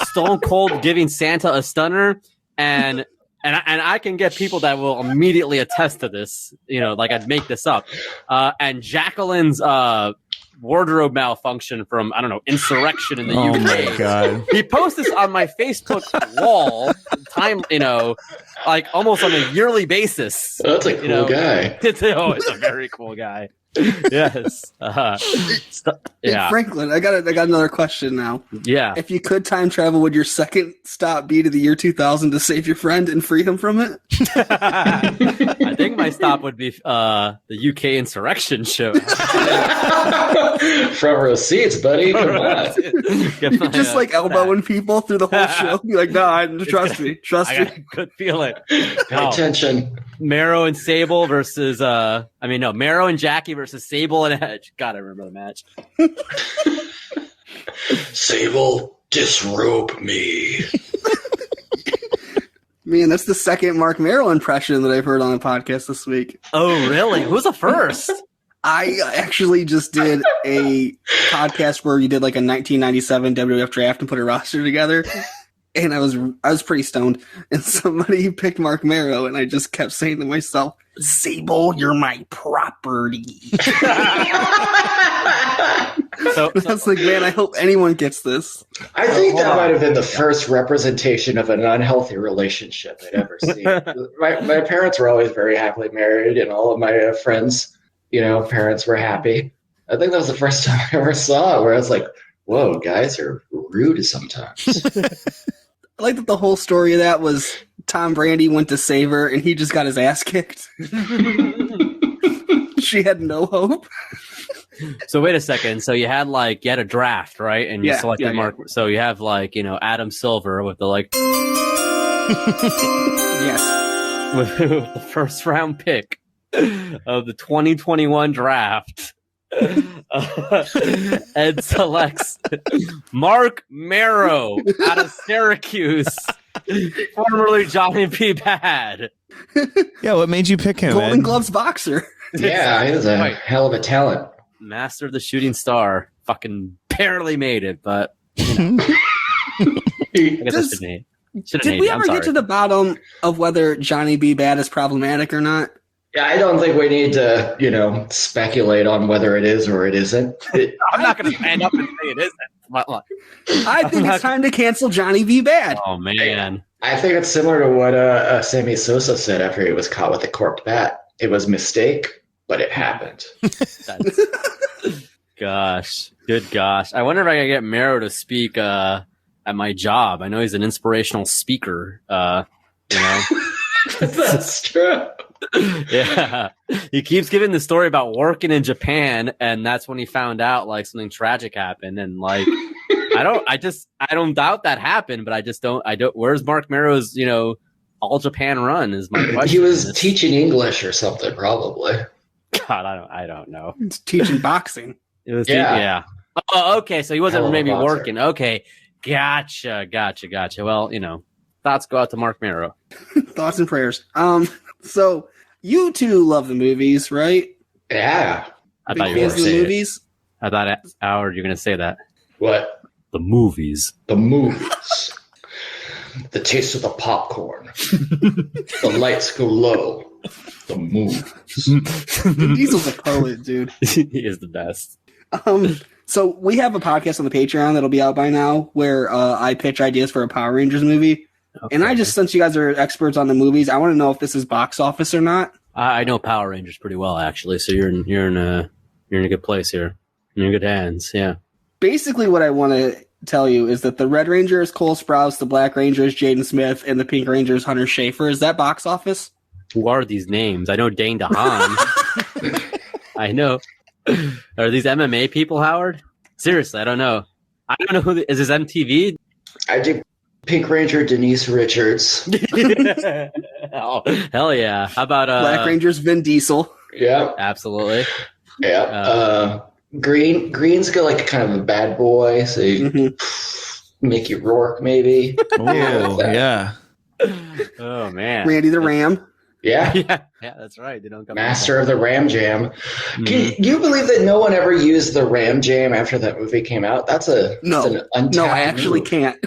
Stone Cold giving Santa a stunner, and I can get people that will immediately attest to this. You know, like I'd make this up. And Jacqueline's wardrobe malfunction from, I don't know, insurrection in the UK. Oh my God. He posts this on my Facebook wall, like almost on a yearly basis. Oh, that's a cool guy. It's a very cool guy. Yes. Hey, Franklin, I got another question now. Yeah. If you could time travel, would your second stop be to the year 2000 to save your friend and free him from it? I think my stop would be the UK insurrection show. Front row seats, buddy. Come on. You're just like elbowing people through the whole show. Be like, no, trust me. I got a good feeling. Pay attention. Marrow and Sable versus Marrow and Jackie versus Sable and Edge. God, I remember the match. Sable, disrobe me. Man, that's the second Mark Merrill impression that I've heard on a podcast this week. Oh, really? Who's the first? I actually just did a podcast where you did like a 1997 WWF draft and put a roster together. And I was pretty stoned. And somebody picked Mark Merrow, and I just kept saying to myself, Sable, you're my property. So I was like, man, I hope anyone gets this. I think that might have been the first representation of an unhealthy relationship I'd ever seen. my parents were always very happily married, and all of my friends, parents were happy. I think that was the first time I ever saw it, where I was like, whoa, guys are rude sometimes. I like that the whole story of that was Tom Brady went to save her, and he just got his ass kicked. She had no hope. So wait a second. So you had a draft, right? And you selected Mark. So you have Adam Silver with the yes, with the first round pick of the 2021 draft. Ed selects Mark Merrow out of Syracuse, formerly Johnny B. Bad. Yeah, what made you pick him? Golden Ed? Gloves boxer. Yeah, he was a hell of a talent. Master of the Shooting Star. Fucking barely made it, but I guess I Did we ever get to the bottom of whether Johnny B. Bad is problematic or not? Yeah, I don't think we need to, speculate on whether it is or it isn't. I'm not going to stand up and say it isn't. I think it's time to cancel Johnny B. Bad. Oh, man. I think it's similar to what Sammy Sosa said after he was caught with a corked bat. It was a mistake, but it happened. Gosh. Good gosh. I wonder if I can get Merrow to speak at my job. I know he's an inspirational speaker. That's true. Yeah, he keeps giving the story about working in Japan, and that's when he found out something tragic happened. And I don't doubt that happened, but I don't. Where's Mark Merrow's all Japan run? Is my question. He was teaching English or something, probably. God, I don't know. It's teaching boxing. It was yeah. Oh, okay. So he wasn't maybe working. Okay, gotcha. Well, thoughts go out to Mark Merrow. Thoughts and prayers. So you two love the movies, right? Yeah. I Big thought you were fans going of to the say movies. I thought, Howard, you're going to say that. What? The movies. The movies. The taste of the popcorn. The lights go low. The movies. Diesel's a poet, dude. He is the best. So we have a podcast on the Patreon that'll be out by now where I pitch ideas for a Power Rangers movie. Okay. And I just, since you guys are experts on the movies, I want to know if this is box office or not. I know Power Rangers pretty well, actually. So you're in a good place here. You're in good hands. Yeah. Basically, what I want to tell you is that the Red Ranger is Cole Sprouse, the Black Ranger is Jaden Smith, and the Pink Ranger is Hunter Schafer. Is that box office? Who are these names? I know Dane DeHaan. I know. Are these MMA people, Howard? Seriously, I don't know. I don't know who is this MTV. I do. Pink Ranger Denise Richards. Oh, hell yeah. How about Black Ranger's Vin Diesel? Yeah. Absolutely. Yeah. Green's got kind of a bad boy, so Mickey Rourke maybe. Oh, yeah. Oh man. Randy the Ram. Yeah. Yeah, that's right. They don't come Master of the Ram Jam. Mm-hmm. Can you believe that no one ever used the Ram Jam after that movie came out? That's an untapped No, I actually move. can't.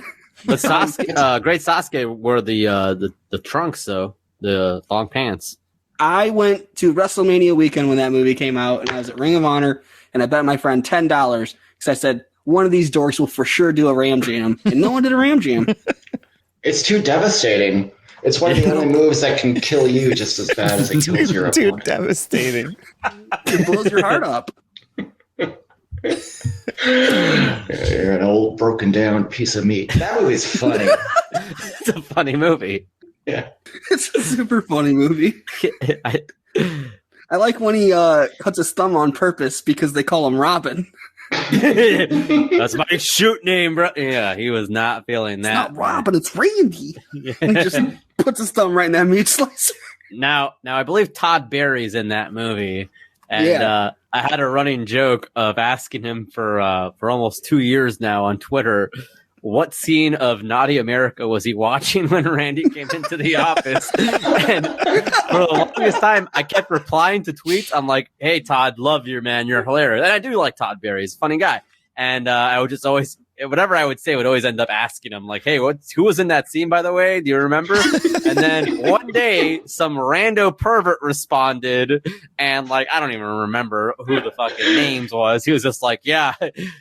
But Sasuke, Great Sasuke wore the trunks though, the long pants. I went to WrestleMania weekend when that movie came out, and I was at Ring of Honor, and I bet my friend $10 because I said one of these dorks will for sure do a Ram Jam, and no one did a Ram Jam. It's too devastating. It's one of the only moves that can kill you just as bad as it kills your Too opponent. devastating. It blows your heart up. You're an old, broken down piece of meat. That movie's funny. It's a funny movie. Yeah. It's a super funny movie. I like when he cuts his thumb on purpose because they call him Robin. That's my shoot name, bro. Yeah, he was not feeling It's that. not Robin, it's Randy. And he just puts his thumb right in that meat slicer. Now, I believe Todd Barry's in that movie, and Yeah. I had a running joke of asking him for almost 2 years now on Twitter, what scene of Naughty America was he watching when Randy came into the office? And for the longest time, I kept replying to tweets. I'm like, "Hey, Todd, love you, man. You're hilarious." And I do like Todd Barry; he's a funny guy. And I would just always, whatever I would say, would always end up asking him, like, "Hey, who was in that scene, by the way? Do you remember?" And then one day, some rando pervert responded, and like, I don't even remember who the fucking names was. He was just like, "Yeah,"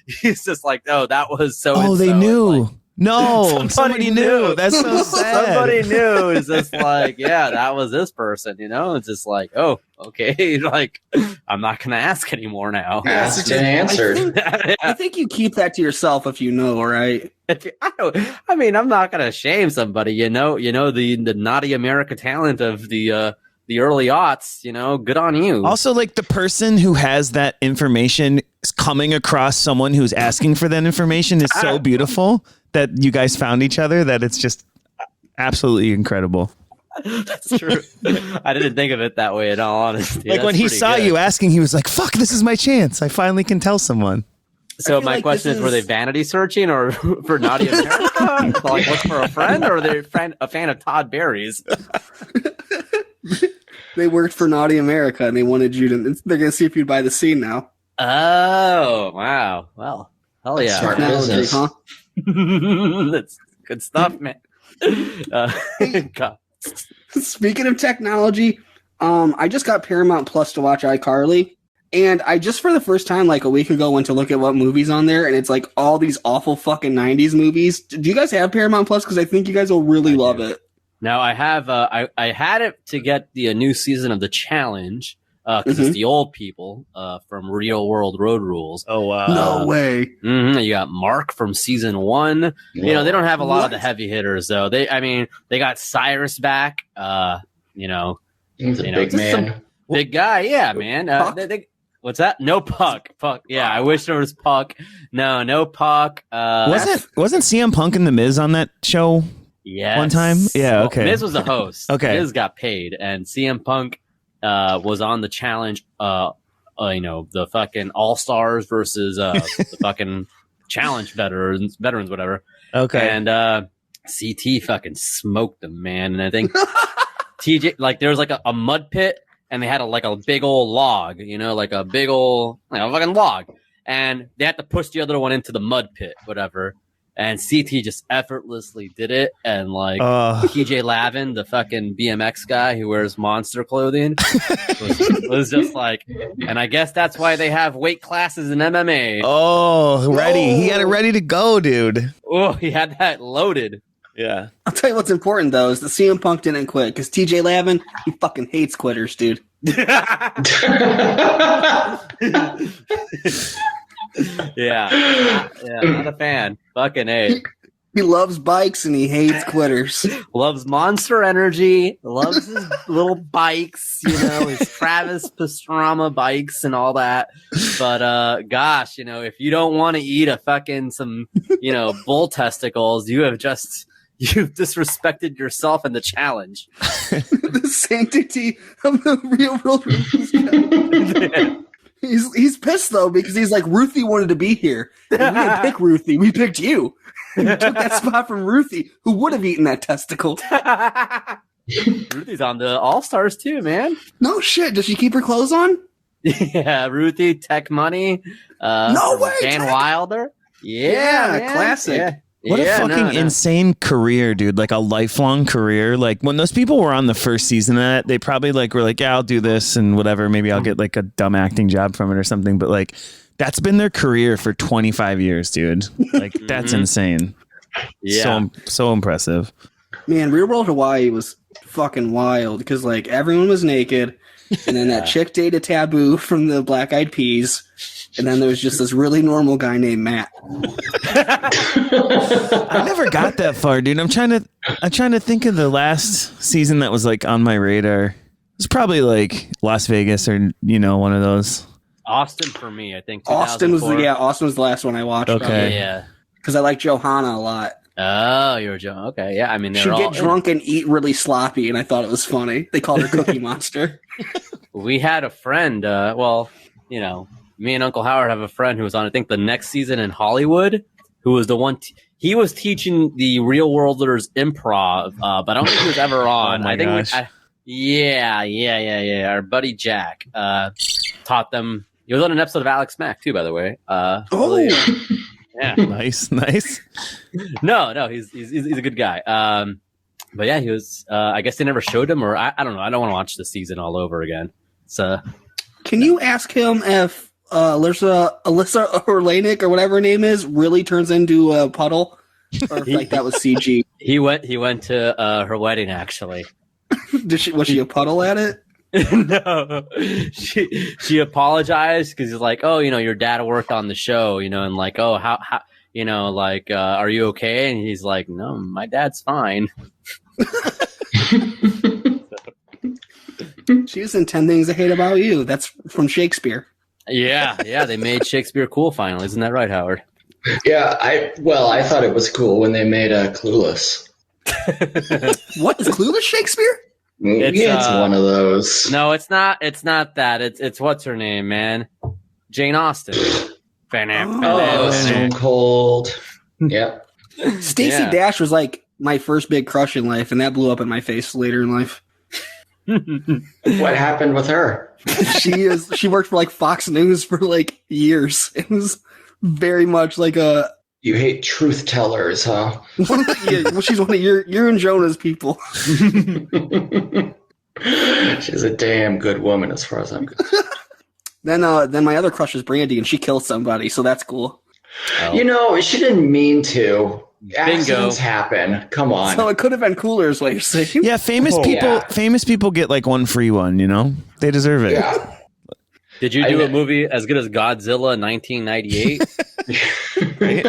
he's just like, "Oh, that was so." Oh, they knew. Like, no, somebody knew. That's so sad. Somebody knew. It's just like, yeah, that was this person, you know? It's just like, oh, okay. Like, I'm not going to ask anymore now. Asked and answered. I think you keep that to yourself if you know, right? I mean, I'm not going to shame somebody, you know, the Naughty America talent of the early aughts, you know, good on you. Also, like the person who has that information is coming across someone who's asking for that information is so beautiful that you guys found each other that it's just absolutely incredible. That's true. I didn't think of it that way at all, honestly. Like when he saw you asking, he was like, fuck, this is my chance. I finally can tell someone. So feel my like question this is, were they is- vanity searching or for Naughty America? Like, look for a friend, or are they a fan of Todd Barry's? They worked for Naughty America and they wanted you to. They're going to see if you'd buy the scene now. Oh, wow. Well, hell yeah. Smart Technology, business. huh? That's good stuff, man. God. Speaking of technology, I just got Paramount Plus to watch iCarly, and I just for the first time like a week ago went to look at what movies on there, and it's like all these awful fucking 90s movies. Do you guys have Paramount Plus? Because I think you guys will really love it. Now I have I had it to get the new season of The Challenge because it's the old people from Real World Road Rules. Oh, wow. No way. You got Mark from season 1. You know, they don't have a lot of the What? heavy hitters though. They got Cyrus back. You know, He's a You know, big just man. big guy. Yeah, man. Puck? What's that? No Puck. Puck. Yeah, I wish there was Puck. No Puck. Wasn't CM Punk and The Miz on that show? Yes. One time? Yeah, okay. Miz was a host. Okay. Miz got paid, and CM Punk was on the challenge. You know, the fucking All Stars versus the fucking challenge veterans, whatever. Okay. And CT fucking smoked them, man. And I think TJ, like, there was like a mud pit, and they had a big old log, you know, like a big old fucking log, and they had to push the other one into the mud pit, whatever. And CT just effortlessly did it, and like PJ Lavin, the fucking BMX guy who wears monster clothing, was just like, and I guess that's why they have weight classes in MMA. Oh, ready. He had it ready to go, dude. Oh, he had that loaded. Yeah. I'll tell you what's important though is the CM Punk didn't quit because TJ Lavin he fucking hates quitters, dude. Yeah, not a fan. Fucking A. He loves bikes and he hates quitters. Loves Monster Energy. Loves his little bikes, you know, his Travis Pastrana bikes and all that. But gosh, you know, if you don't want to eat a fucking some, you know, bull testicles, you've disrespected yourself in the challenge. The sanctity of the Real World Rules. He's pissed though because he's like Ruthie wanted to be here. And we didn't pick Ruthie, we picked you. You took that spot from Ruthie, who would have eaten that testicle. Ruthie's on the All Stars too, man. No shit. Does she keep her clothes on? Yeah, Ruthie, Tech Money. No way, Dan Tech. Wilder. Yeah, Man. classic. Yeah. What a fucking insane career, dude. Like a lifelong career. Like when those people were on the first season of that, they probably like were like, yeah, I'll do this and whatever. Maybe I'll get like a dumb acting job from it or something. But like that's been their career for 25 years, dude. Like that's insane. Yeah. So impressive. Man, Real World Hawaii was fucking wild because like everyone was naked, and then that chick dated Taboo from the Black Eyed Peas, and then there was just this really normal guy named Matt. I never got that far, dude. I'm trying to think of the last season that was like on my radar. It's probably like Las Vegas or one of those. Austin for me, I think. Austin was 2004. Austin was the last one I watched. Okay. Yeah. Because I like Johanna a lot. Oh, you were Joe. Okay, yeah. I mean, She'd get drunk and eat really sloppy, and I thought it was funny. They called her Cookie Monster. We had a friend. Me and Uncle Howard have a friend who was on, I think, the next season in Hollywood, who was the one. He was teaching the Real Worlders improv, but I don't think he was ever on. Oh my gosh. Yeah. Our buddy Jack taught them. He was on an episode of Alex Mack too, by the way. Yeah. Nice. No, he's a good guy. But yeah, he was. I guess they never showed him, or I don't know. I don't want to watch the season all over again. So, can you ask him if Alyssa Orlanik or whatever her name is really turns into a puddle, or if, like that was CG? He went to her wedding actually. Was she a puddle at it? No, she apologized because he's like, oh, your dad worked on the show, and like, oh, how are you okay? And he's like, no, my dad's fine. She was in 10 Things I Hate About You. That's from Shakespeare. Yeah, they made Shakespeare cool finally. Isn't that right, Howard? Yeah, I thought it was cool when they made Clueless. What is Clueless Shakespeare? It's one of those. No, it's not. It's not that. It's what's her name, man? Jane Austen. Oh, Stone Cold. Yep. Stacey Dash was like my first big crush in life, and that blew up in my face later in life. What happened with her? She worked for like Fox News for like years. It was very much like a. You hate truth tellers, huh? She's one of you're and Jonah's people. She's a damn good woman, as far as I'm concerned. Then my other crush was Brandy, and she killed somebody, so that's cool. Oh. She didn't mean to. Accidents happen. Come on. So it could have been cooler, is what you're saying. Yeah, famous people get like one free one. They deserve it. Yeah. Did you do a movie as good as Godzilla in 1998? Right?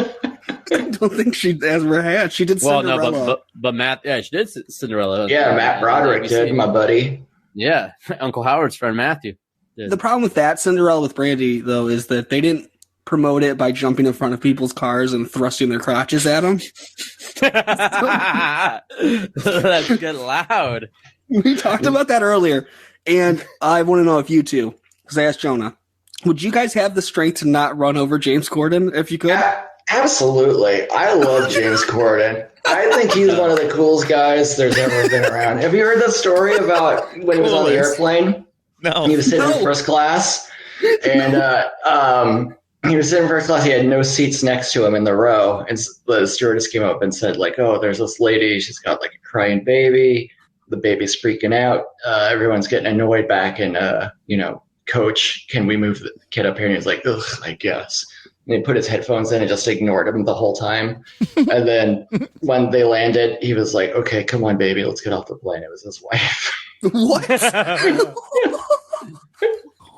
I don't think she ever had. She did Cinderella. Well, no, but Matt, yeah, she did Cinderella. Yeah, Matt Broderick did, my buddy. Yeah, Uncle Howard's friend Matthew did. The problem with that Cinderella with Brandy, though, is that they didn't promote it by jumping in front of people's cars and thrusting their crotches at them. That's good loud. We talked about that earlier, and I want to know if you two, because I asked Jonah, would you guys have the strength to not run over James Corden if you could? Absolutely. I love James Corden. I think he's one of the coolest guys there's ever been around. Have you heard that story about when he was on the airplane? No. He was sitting in first class, and he was sitting in first class. He had no seats next to him in the row, and the stewardess came up and said, like, "Oh, there's this lady. She's got like a crying baby. The baby's freaking out. Everyone's getting annoyed back, and coach, can we move the kid up here?" And he's like, "Ugh, I guess." And he put his headphones in and just ignored him the whole time. And then when they landed, he was like, "Okay, come on, baby, let's get off the plane." It was his wife. What?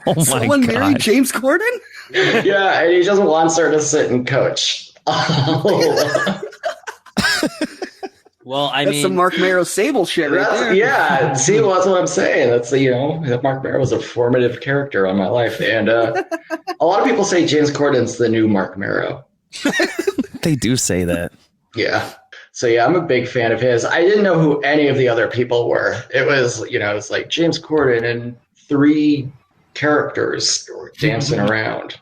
Oh my Someone God. married James Corden? Yeah, and he just wants her to sit and coach. Well, I That's mean, some Mark Maro Sable shit right there. Yeah, see, well, that's what I'm saying. That's that Mark Maro was a formative character on my life, and a lot of people say James Corden's the new Mark Maro. They do say that. Yeah. So yeah, I'm a big fan of his. I didn't know who any of the other people were. It was, it's like James Corden and 3 characters dancing around.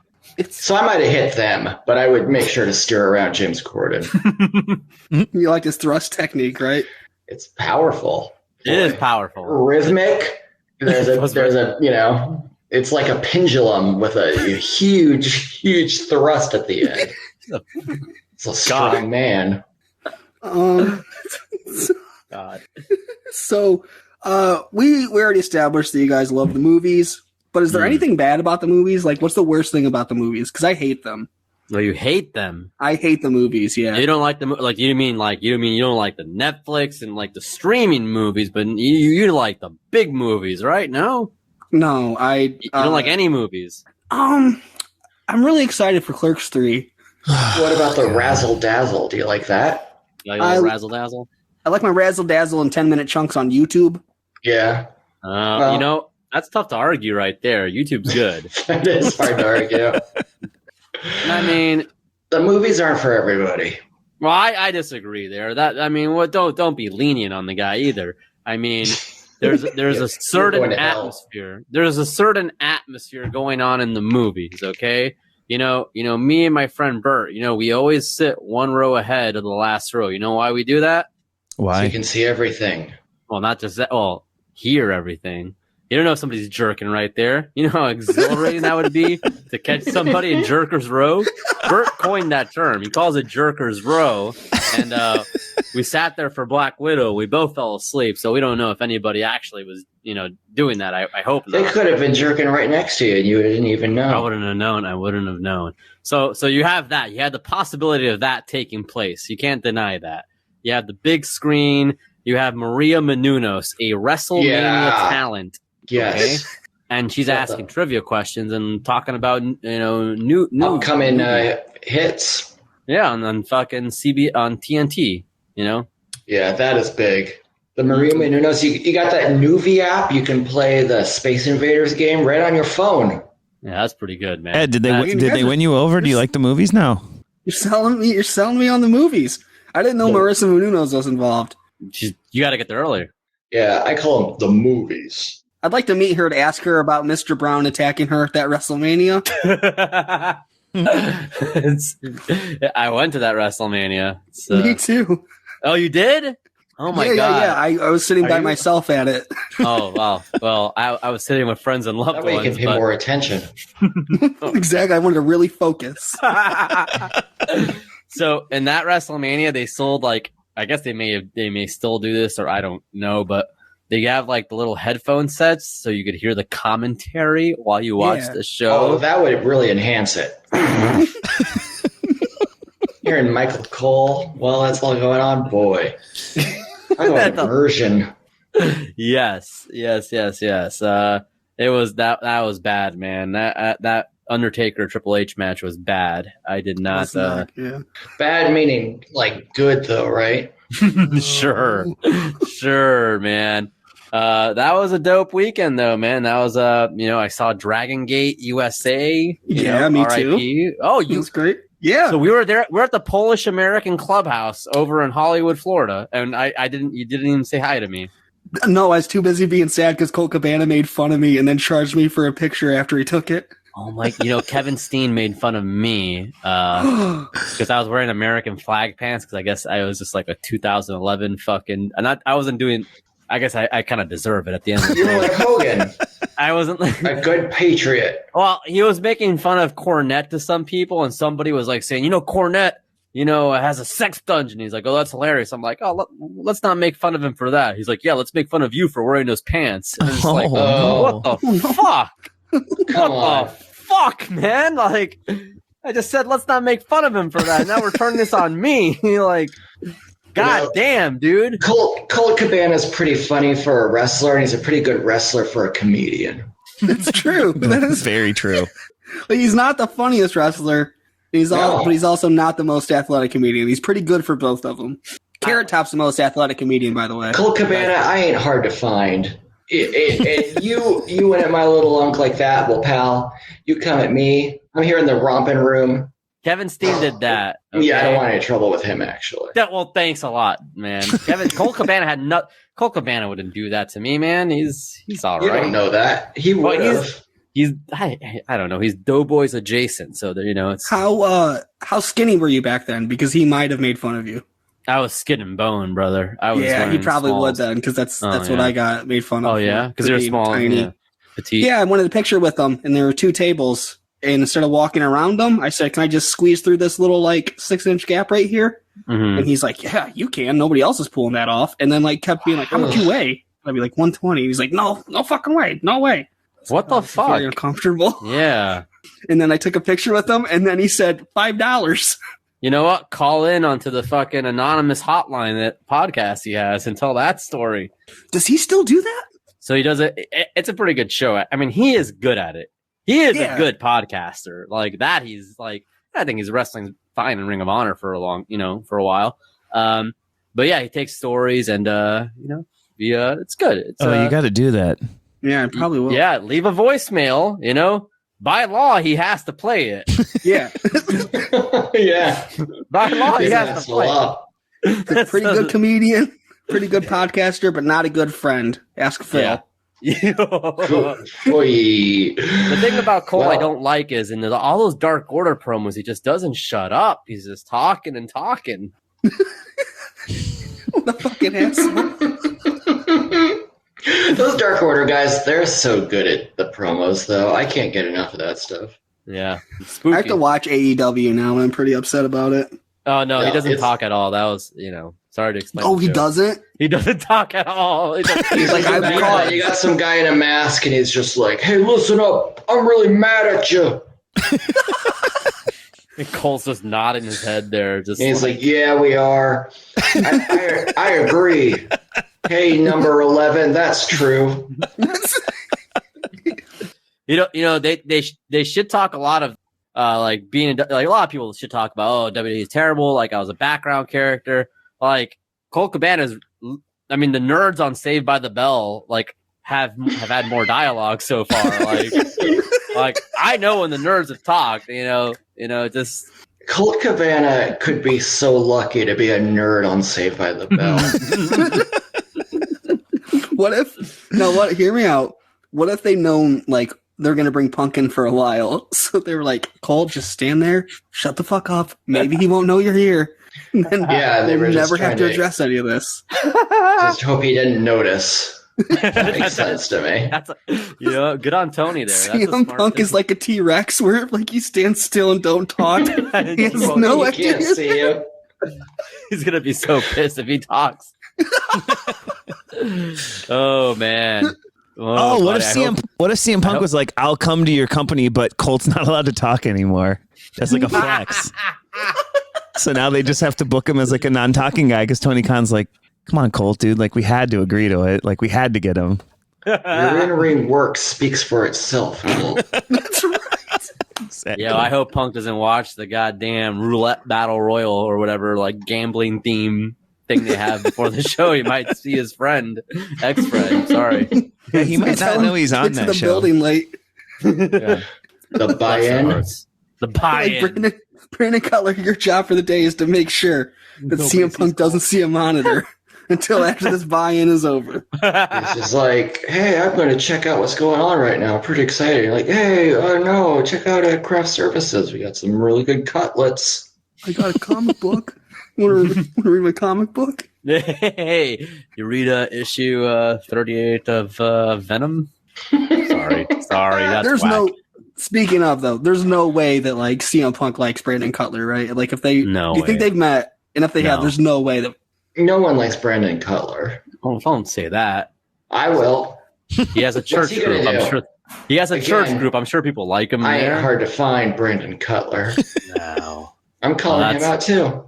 So I might have hit them, but I would make sure to steer around James Corden. You like his thrust technique, right? It's powerful. It is powerful. Rhythmic. There's a it's like a pendulum with a huge thrust at the end. It's a strong man. God. So, we already established that you guys love the movies, but is there anything bad about the movies? Like, what's the worst thing about the movies? Because I hate them. Well, you hate them. I hate the movies. Yeah. You don't like them. Like you mean you don't like the Netflix and like the streaming movies, but you like the big movies, right? No. No, You don't like any movies. I'm really excited for Clerks 3. What about the Razzle Dazzle? Do you like that? Like Razzle Dazzle? I like my Razzle Dazzle in 10-minute chunks on YouTube. Yeah. That's tough to argue right there. YouTube's good. It is hard to argue. I mean, the movies aren't for everybody. well, I disagree there. Don't be lenient on the guy either. I mean, there's a certain going to hell. atmosphere. There's a certain atmosphere going on in the movies. Okay, you know, me and my friend Bert. We always sit one row ahead of the last row. You know why we do that? So Why? you can see everything. Well, not just that. Well, hear everything. You don't know if somebody's jerking right there. You know how exhilarating that would be to catch somebody in jerker's row? Bert coined that term. He calls it jerker's row. And we sat there for Black Widow. We both fell asleep, so we don't know if anybody actually was, doing that. I hope not. They could have been jerking right next to you, and you didn't even know. I wouldn't have known. So you have that. You had the possibility of that taking place. You can't deny that. You have the big screen. You have Maria Menounos, a WrestleMania talent. Yes. Okay? And she's asking trivia questions and talking about new upcoming hits. Yeah, on fucking on TNT. Yeah, that is big. The Maria Menounos, you got that Nuvi app. You can play the Space Invaders game right on your phone. Yeah, that's pretty good, man. Ed, did they win you over? Do you like the movies now? You're selling me on the movies. I didn't know Marissa Menounos was involved. You got to get there earlier. Yeah, I call them the movies. I'd like to meet her to ask her about Mr. Brown attacking her at that WrestleMania. I went to that WrestleMania. Me too. Oh, you did? Oh my god! Yeah. I was sitting by myself at it. Oh wow! Well, I was sitting with friends and loved That way ones. you can pay more attention. Exactly. I wanted to really focus. So in that WrestleMania, they sold I guess they may still do this, or I don't know, but they have the little headphone sets so you could hear the commentary while you watch the show. Oh, that would really enhance it. Hearing Michael Cole while that's all going on, boy. I want immersion. Yes. It was that was bad, man. That Undertaker Triple H match was bad. I did not. Bad meaning good though, right? Sure, man. That was a dope weekend though, man. That was I saw Dragon Gate USA. Me RIP. too. Oh, It was great. Yeah. So we were there. We're at the Polish American Clubhouse over in Hollywood, Florida, and you didn't even say hi to me. No, I was too busy being sad because Colt Cabana made fun of me and then charged me for a picture after he took it. Oh my! Kevin Steen made fun of me because I was wearing American flag pants because I guess I was just like a 2011 fucking. And I wasn't doing. I guess I kind of deserve it at the end of the You day. were like Hogan. I wasn't like A good patriot. Well, he was making fun of Cornette to some people, and somebody was saying, Cornette, has a sex dungeon. He's like, oh, that's hilarious. I'm like, oh, let's not make fun of him for that. He's like, yeah, let's make fun of you for wearing those pants. And it's like, what the fuck? Come on. What the fuck, man? I just said, let's not make fun of him for that. Now we're turning this on me. God damn, dude. Colt Cabana's pretty funny for a wrestler, and he's a pretty good wrestler for a comedian. That's true. That is very true. He's not the funniest wrestler. But he's also not the most athletic comedian. He's pretty good for both of them. Carrot Top's the most athletic comedian, by the way. Colt Cabana, I ain't hard to find. You went at my little unk like that. Well, pal, you come at me. I'm here in the romping room. Kevin Steen did that. Okay? Yeah, I don't want any trouble with him, actually. Well, thanks a lot, man. Colt Cabana Colt Cabana wouldn't do that to me, man. He's all right. You don't know that. He would have. I don't know. He's Doughboys adjacent, so it's How skinny were you back then? Because he might have made fun of you. I was skin and bone, brother. I was Yeah, he wearing probably smalls. would then, because that's what yeah. I got made fun of. Oh yeah, because you're being small, tiny. yeah. Petite. Yeah, I wanted a picture with them, and there were 2 tables. And instead of walking around them, I said, "Can I just squeeze through this little 6-inch gap right here?" Mhm. And he's like, "Yeah, you can. Nobody else is pulling that off." And then kept being like, "How much you weigh?" I'd be like, 120. He's like, "No fucking way, no way." What the fuck? Very uncomfortable. Yeah. And then I took a picture with him, and then he said $5. You know what? Call in onto the fucking anonymous hotline that podcast he has and tell that story. Does he still do that? So he does it. It's a pretty good show. I mean, he is good at it. He is Yeah. a good podcaster. Like that, he's like, I think he's wrestling fine in Ring of Honor for for a while. But yeah, he takes stories and it's good. It's, you got to do that. Yeah, I probably will. yeah, leave a voicemail. By law, he has to play it. Yeah. Yeah. By law, he He's an has to play it. asshole. Pretty good comedian, pretty good podcaster, but not a good friend. Ask Phil. Yeah. Oy. The thing about Cole I Well- don't like is in all those Dark Order promos, he just doesn't shut up. He's just talking and talking. What a fucking asshole. Those Dark Order guys, they're so good at the promos, though. I can't get enough of that stuff. Yeah. It's I spooky. have to watch AEW now, and I'm pretty upset about it. Oh, no, he No, doesn't it's- talk at all. That was, sorry to explain. Oh, the he show. doesn't? He doesn't talk at all. He doesn't- He's like, I've caught- you got some guy in a mask, and he's just like, "Hey, listen up! I'm really mad at you." And Cole's just nodding his head there. Just And he's like, "Yeah, we are. I agree. Hey, number 11, that's true." they should talk a lot of being a lot of people should talk about WWE is terrible. Like I was a background character. Like Cole Cabana's. I mean, the nerds on Saved by the Bell have had more dialogue so far. Like I know when the nerds have talked. Just Colt Cabana could be so lucky to be a nerd on Saved by the Bell. What if? No, what? Hear me out. What if they known they're gonna bring Punk in for a while, so they were like, "Cole, just stand there, shut the fuck up. Maybe he won't know you're here." And then Yeah, they were we'll just never have trying to to- address any of this. Just hope he didn't notice. That makes sense to me. that's good on Tony there. That's a CM smart Punk thing. is like a T-Rex, where he stands still and don't talk. He has Well, no You can't idea. see you. He's gonna be so pissed if he talks. Oh man. Oh, what buddy, if CM Punk was like, "I'll come to your company, but Colt's not allowed to talk anymore." That's like a flex. So now they just have to book him as a non-talking guy because Tony Khan's like, "Come on, Colt, dude. We had to agree to it. We had to get him." Your in-ring work speaks for itself. Colt. That's right. Exactly. Yeah, I hope Punk doesn't watch the goddamn roulette battle royal or whatever gambling theme thing they have before the show. He might see his ex-friend. Sorry. Yeah, he might not know he's on Get to that the show. building late. Yeah. The buy-in. The buy-in. Brandon Cutler, your job for the day is to make sure that CM Punk doesn't see a monitor until after this buy-in is over. It's just like, "Hey, I'm going to check out what's going on right now. I'm pretty excited." You're like, "Hey, no, check out Craft Services. We got some really good cutlets." I got a comic book. Want to read my comic book? Hey, you read issue 38 of Venom? Sorry. That's There's whack. no. Speaking of though, there's no way that CM Punk likes Brandon Cutler, right? If they, No do you think way. they've met? And if they have, No. there's no way that. No one likes Brandon Cutler. Don't say that. I will. He has a church he gonna group. I'm do? sure. He has a Again, church group. I'm sure people like him I ain't there. hard to find Brandon Cutler. No. I'm calling Well, him out too.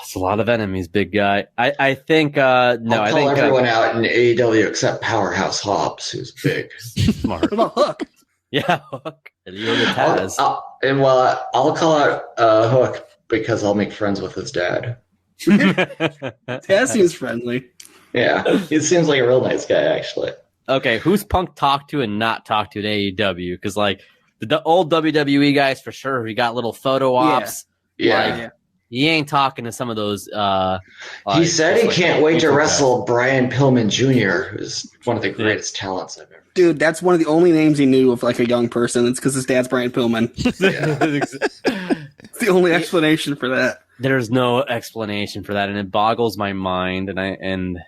It's a lot of enemies, big guy. I think no, I'll I call think everyone out in AEW except Powerhouse Hobbs, who's big. smart. What about Hook? Yeah, Hook. And you the Taz. I'll call out Hook because I'll make friends with his dad. Taz seems friendly. Yeah, he seems like a real nice guy, actually. Okay, who's Punk talked to and not talked to at AEW? Because the old WWE guys for sure, he got little photo ops. Yeah. Yeah. He ain't talking to some of those. He said he can't wait to YouTube wrestle Brian Pillman Jr., who's one of the greatest talents I've ever. Dude, that's one of the only names he knew of a young person. It's because his dad's Brian Pillman. guys. It's the only explanation for that. There's no explanation for that, and it boggles my mind. And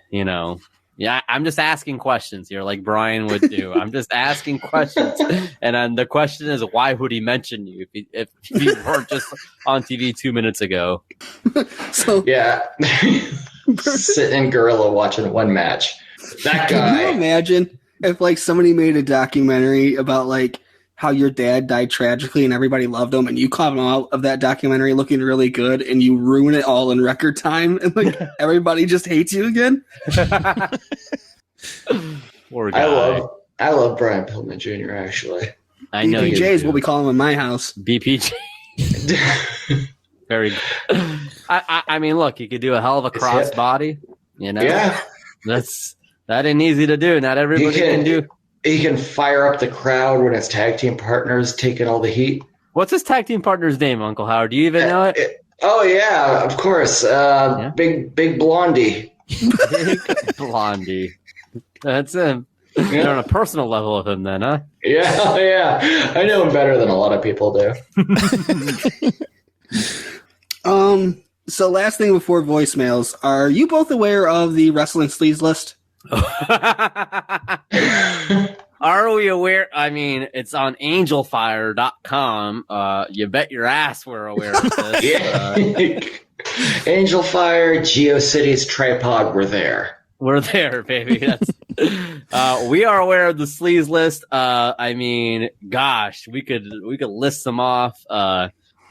I'm just asking questions here, like Brian would do. I'm just asking questions, and then the question is, why would he mention you if you weren't just on TV 2 minutes ago? So Yeah. Sitting in gorilla watching one match. That can you guy. imagine if like somebody made a documentary about like how your dad died tragically and everybody loved him, and you come out of that documentary looking really good and you ruin it all in record time, and like everybody just hates you again? Poor guy. I love Brian Pillman Jr. actually. I know you BPJ's do. what we call him in my house. BPJ. Very good. I mean, look, he could do a hell of a crossbody. Yeah. That ain't easy to do. Not everybody can do. He can fire up the crowd when his tag team partner's taking all the heat. What's his tag team partner's name, Uncle Howard? Do you even know it? Oh yeah, of course. Big Blondie. Big Blondie. That's him. You're on a personal level with him then, huh? Yeah. I know him better than a lot of people do. So last thing before voicemails, are you both aware of the wrestling sleaze list? Are we aware? I mean, it's on angelfire.com. You bet your ass we're aware of this. Yeah. Angel Fire, GeoCities, Tripod, we're there. We're there, baby. That's, we are aware of the sleaze list. I mean, gosh, we could list them off.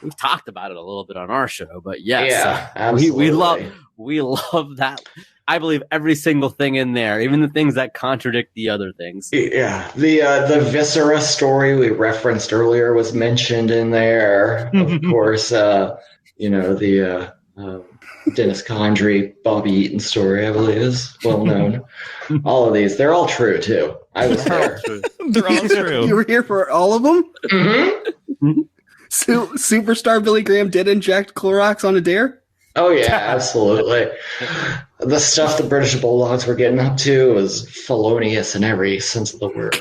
We've talked about it a little bit on our show, but yes, absolutely. we love that. I believe every single thing in there, even the things that contradict the other things. Yeah, the Viscera story we referenced earlier was mentioned in there. Of course, the Dennis Condrey, Bobby Eaton story, I believe, is well known. All of these, they're all true too. I was there. They're all true. You were here for all of them? Mm-hmm. So, Superstar Billy Graham did inject Clorox on a dare? Oh yeah, absolutely. The stuff the British Bulldogs were getting up to was felonious in every sense of the word.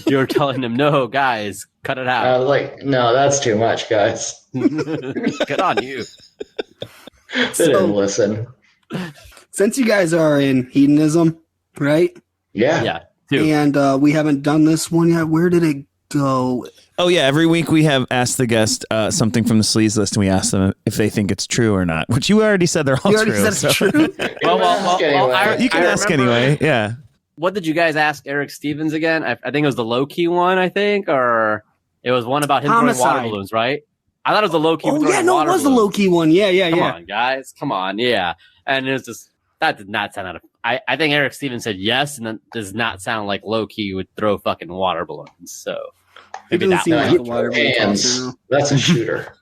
You were telling them, no, guys, cut it out. No, that's too much, guys. Good on you. They didn't listen. Since you guys are in hedonism, right? Yeah. Yeah, too. And we haven't done this one yet. Where did it go? Oh yeah, every week we have asked the guest something from the sleaze list, and we ask them if they think it's true or not. Which you already said they're all You already true. said it's true? Well, You can ask anyway. Yeah. What did you guys ask Eric Stevens again? I think it was the low-key one, or it was one about him throwing water Homicide. balloons, right? I thought it was the low-key Oh, throwing yeah, no, it water was the balloons. low-key one. Yeah. Come on, guys. Come on, yeah. And it was just, that did not sound out of... I think Eric Stevens said yes, and that does not sound like low-key would throw fucking water balloons, so... It Maybe doesn't that seem one. like a water balloon Hands. tosser. That's a shooter.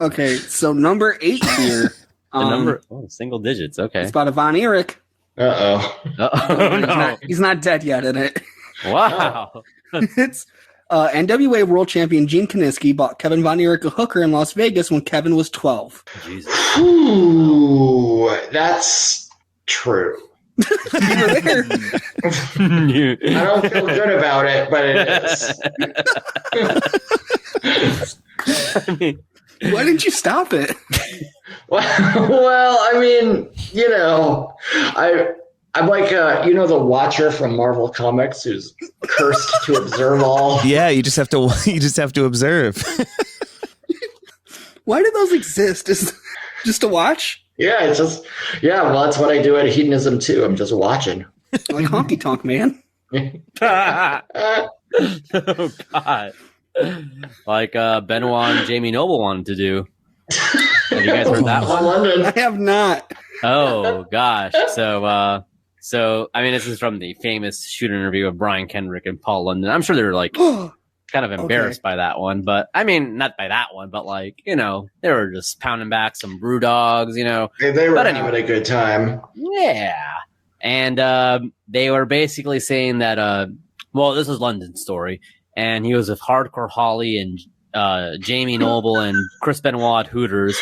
Okay, so number 8 here. The number... single digits, okay. It's about a Von Erich. Uh-oh. Oh, no. He's not dead yet in it. Wow. It's NWA World Champion Gene Kiniski bought Kevin Von Erich a hooker in Las Vegas when Kevin was 12. Jesus. Ooh, that's true. You were there. You- I don't feel good about it, but it is. I mean, Why didn't you stop it? Well, I mean, I'm like, the Watcher from Marvel Comics who's cursed to observe all. Yeah, you just have to observe. Why do those exist? Just to watch? Yeah, well, that's what I do at Hedonism too. I'm just watching. Like honky tonk, man. oh God. Like Benoit and Jamie Noble wanted to do. Have you guys heard that Paul one? London. I have not. Oh gosh. So I mean, this is from the famous shoot interview of Brian Kendrick and Paul London. I'm sure they're like kind of embarrassed by that one, but I mean, not by that one, but like, they were just pounding back some brew dogs, They were having a good time. Yeah. And they were basically saying that, this is London's story, and he was with Hardcore Holly and Jamie Noble and Chris Benoit at Hooters.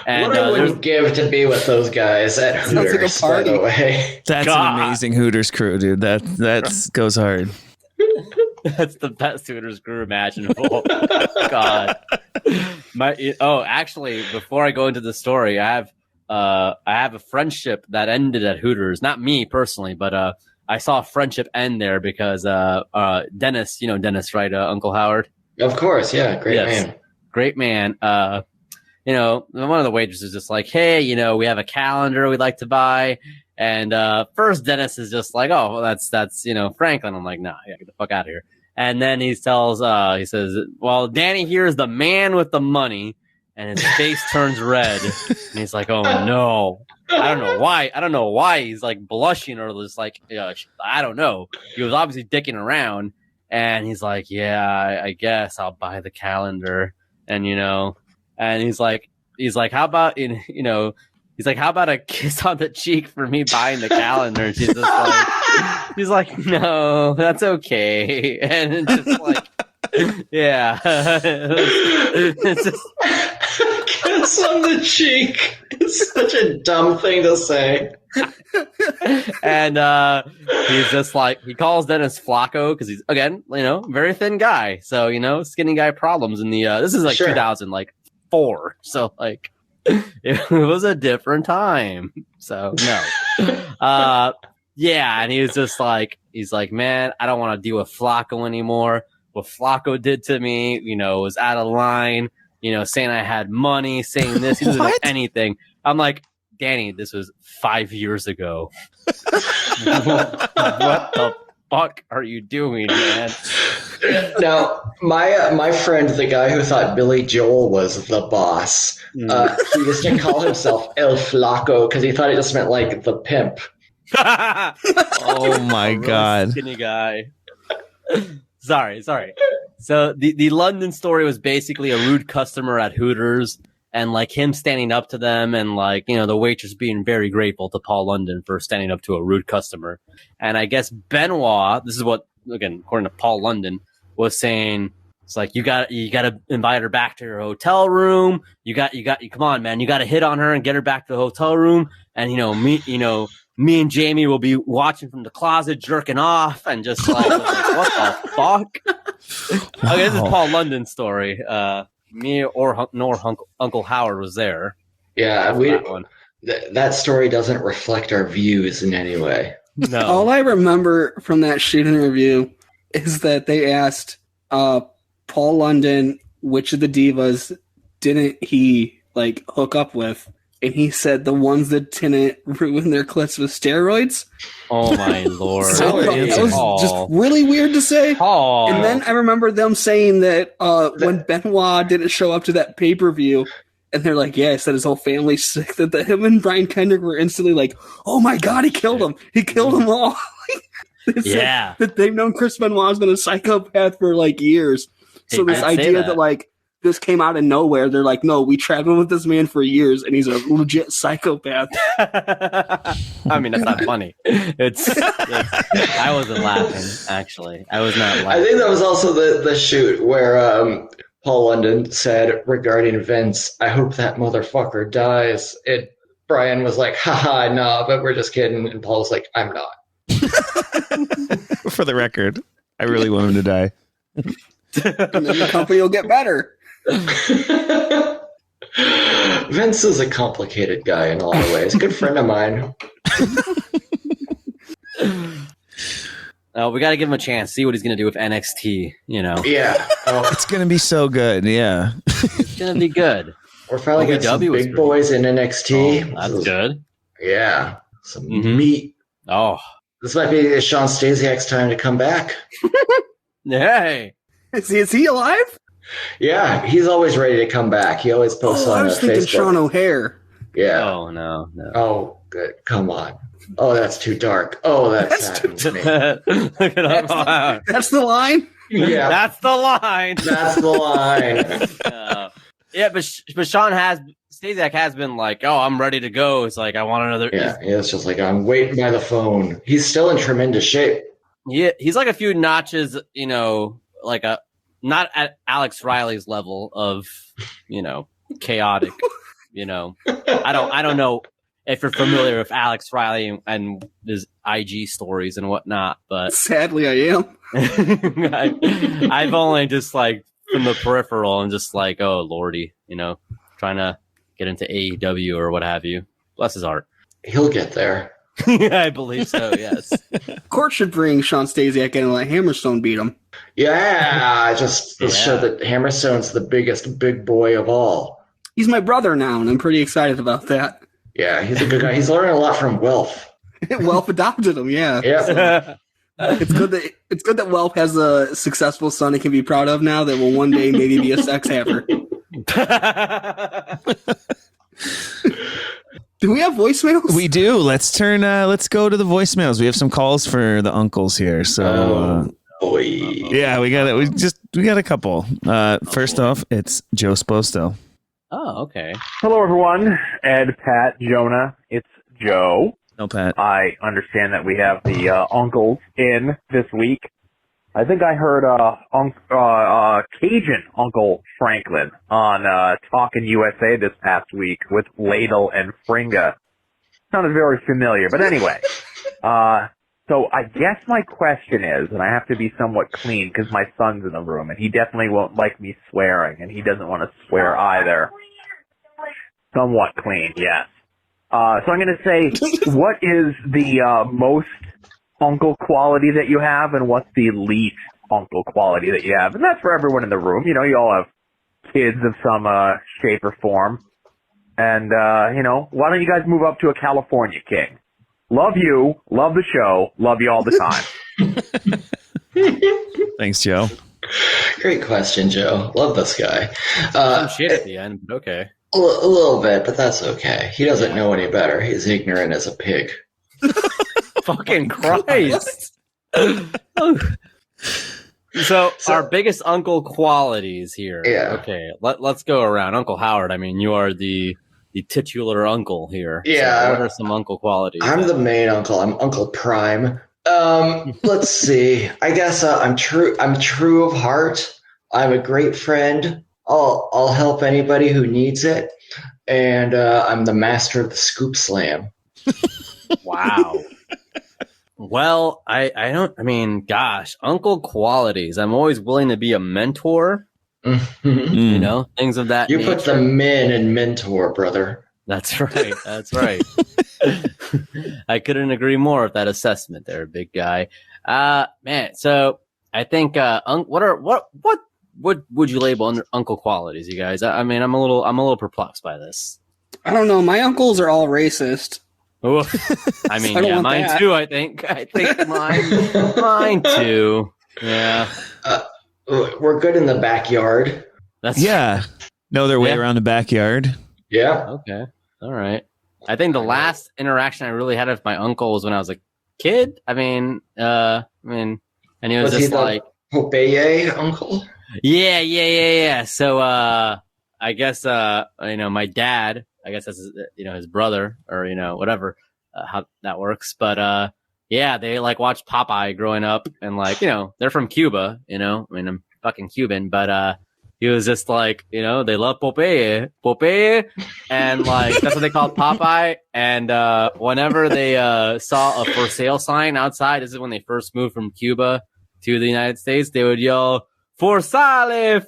And what I would give to be with those guys at Sounds like a Hooters, by party. the way. That's God. an amazing Hooters crew, dude. That goes hard. that's the best Hooters crew imaginable. God. Actually, before I go into the story, I have a friendship that ended at Hooters. Not me personally, but I saw a friendship end there because Dennis, you know Dennis, right? Uncle Howard. Of course, yeah, great man. You know, one of the waitresses is just like, hey, you know, we have a calendar we'd like to buy. And first Dennis is just like, oh, well, that's you know, Franklin. I'm like, nah, yeah, get the fuck out of here. And then he says, well, Danny here is the man with the money. And his face turns red. And he's like, oh no. I don't know why he's like blushing or just like, I don't know. He was obviously dicking around. And he's like, yeah, I guess I'll buy the calendar. And, you know, and he's like, how about how about a kiss on the cheek for me buying the calendar? And she's like, no, that's okay. And it's just like, yeah, it's just kiss on the cheek. It's such a dumb thing to say. And he's just like, he calls Dennis Flacco because he's, again, you know, very thin guy. So, you know, skinny guy problems in the, this is like 2004. So like, it was a different time. So no. Yeah. And he was just like, he's like, man, I don't want to deal with Flacco anymore. What Flacco did to me, you know, was out of line, you know, saying I had money, saying this, he doesn't know anything. I'm like, Danny, this was 5 years ago. What the fuck are you doing, man? Now, my friend, the guy who thought Billy Joel was the boss, he used to call himself El Flaco because he thought it just meant like the pimp. Oh my god. Skinny guy. Sorry. So the London story was basically a rude customer at Hooters and like him standing up to them and like, you know, the waitress being very grateful to Paul London for standing up to a rude customer. And I guess Benoit, this is what, again, according to Paul London, was saying, it's like, you got to invite her back to her hotel room. You come on, man. You got to hit on her and get her back to the hotel room. And, me and Jamie will be watching from the closet, jerking off, and just like, what the fuck? Wow. Okay, this is Paul London's story. Me nor Uncle Howard was there. Yeah, that story doesn't reflect our views in any way. No. All I remember from that shoot interview is that they asked Paul London which of the divas didn't he like hook up with. And he said the ones that didn't ruin their clits with steroids. Oh my lord! That was just really weird to say. And then I remember them saying that when Benoit didn't show up to that pay-per-view, and they're like, "Yeah, I said his whole family's sick." That him and Brian Kendrick were instantly like, "Oh my god, he killed them! He killed them all!" Yeah, that they've known Chris Benoit's been a psychopath for like years. So this idea that like. This came out of nowhere. They're like, no, we traveled with this man for years, and he's a legit psychopath. I mean, that's not funny. I wasn't laughing, actually. I was not laughing. I think that was also the shoot where Paul London said regarding Vince, I hope that motherfucker dies. Brian was like, haha, no, but we're just kidding. And Paul was like, I'm not. For the record, I really want him to die. And then the company will get better. Vince is a complicated guy in a lot of ways. Good friend of mine. We got to give him a chance. See what he's going to do with NXT. You know. Yeah. It's going to be so good. Yeah. It's going to be good. We're probably getting some big boys in NXT. Oh, that's good. Yeah. Some meat. Oh. This might be Sean Stasiak's time to come back. Hey. Is he alive? Yeah, he's always ready to come back. He always posts on I was thinking Facebook. Sean O'Hare. Yeah. Oh, no. Oh, good. Come on. Oh, that's too dark. Oh, that's happened to me. Look at him. That's the line? Yeah. That's the line. That's the line. Yeah, but Sean Stasiak has been like, oh, I'm ready to go. It's like, I want another. Yeah, it's just like, I'm waiting by the phone. He's still in tremendous shape. Yeah, he's like a few notches, you know, like not at Alex Riley's level of, you know, chaotic, you know. I don't know if you're familiar with Alex Riley and his IG stories and whatnot, but sadly I am. I've only just like from the peripheral and just like, oh lordy, trying to get into AEW or what have you. Bless his heart. He'll get there. I believe so. Yes. Court should bring Sean Stasiak in and let Hammerstone beat him. Yeah, just to show that Hammerstone's the biggest big boy of all. He's my brother now, and I'm pretty excited about that. Yeah, he's a good guy. He's learning a lot from Wilf. Welf adopted him, yeah. Yeah. It's good that Welp has a successful son he can be proud of now that will one day maybe be a sex hammer. Do we have voicemails? We do. Let's go to the voicemails. We have some calls for the uncles here. So yeah, we got it. We got a couple. First off, it's Joe Sposto. Oh, okay. Hello, everyone. Ed, Pat, Jonah. It's Joe. No, Pat. I understand that we have the uncles in this week. I think I heard Cajun Uncle Franklin on Talkin' USA this past week with Ladle and Fringa. Sounded very familiar, but anyway. So I guess my question is, and I have to be somewhat clean because my son's in the room, and he definitely won't like me swearing, and he doesn't want to swear either. Somewhat clean, yes. So I'm going to say, what is the most uncle quality that you have, and what's the least uncle quality that you have? And that's for everyone in the room. You all have kids of some shape or form. And, why don't you guys move up to a California king? Love you. Love the show. Love you all the time. Thanks, Joe. Great question, Joe. Love this guy. Some shit at the end, but okay. A little bit, but that's okay. He doesn't know any better. He's ignorant as a pig. Fucking Christ. So our biggest uncle qualities here. Yeah. Okay, let's go around. Uncle Howard, I mean, you are the titular uncle here. Yeah. So what are some uncle qualities? I'm the main uncle. I'm Uncle Prime. Let's see. I guess I'm true of heart. I'm a great friend. I'll help anybody who needs it. And I'm the master of the scoop slam. Wow. Well, gosh, uncle qualities. I'm always willing to be a mentor. Things of that You nature. put the men in mentor, brother. That's right. That's right. I couldn't agree more with that assessment there, big guy. Man, so I think what would you label under uncle qualities, you guys? I mean, I'm a little perplexed by this. I don't know. My uncles are all racist. I mean, I yeah, mine that. too. I think mine too. Yeah. We're good in the backyard. That's Know their way around the backyard. Yeah. Okay. All right. I think the last interaction I really had with my uncle was when I was a kid. And he was just like Popeye uncle. Yeah. So I guess my dad, I guess that's his brother or whatever how that works. But they like watched Popeye growing up and they're from Cuba. I'm fucking Cuban, but he was just like they love Popeye, and that's what they call Popeye. And whenever they saw a for sale sign outside, this is when they first moved from Cuba to the United States, they would yell, For sale! And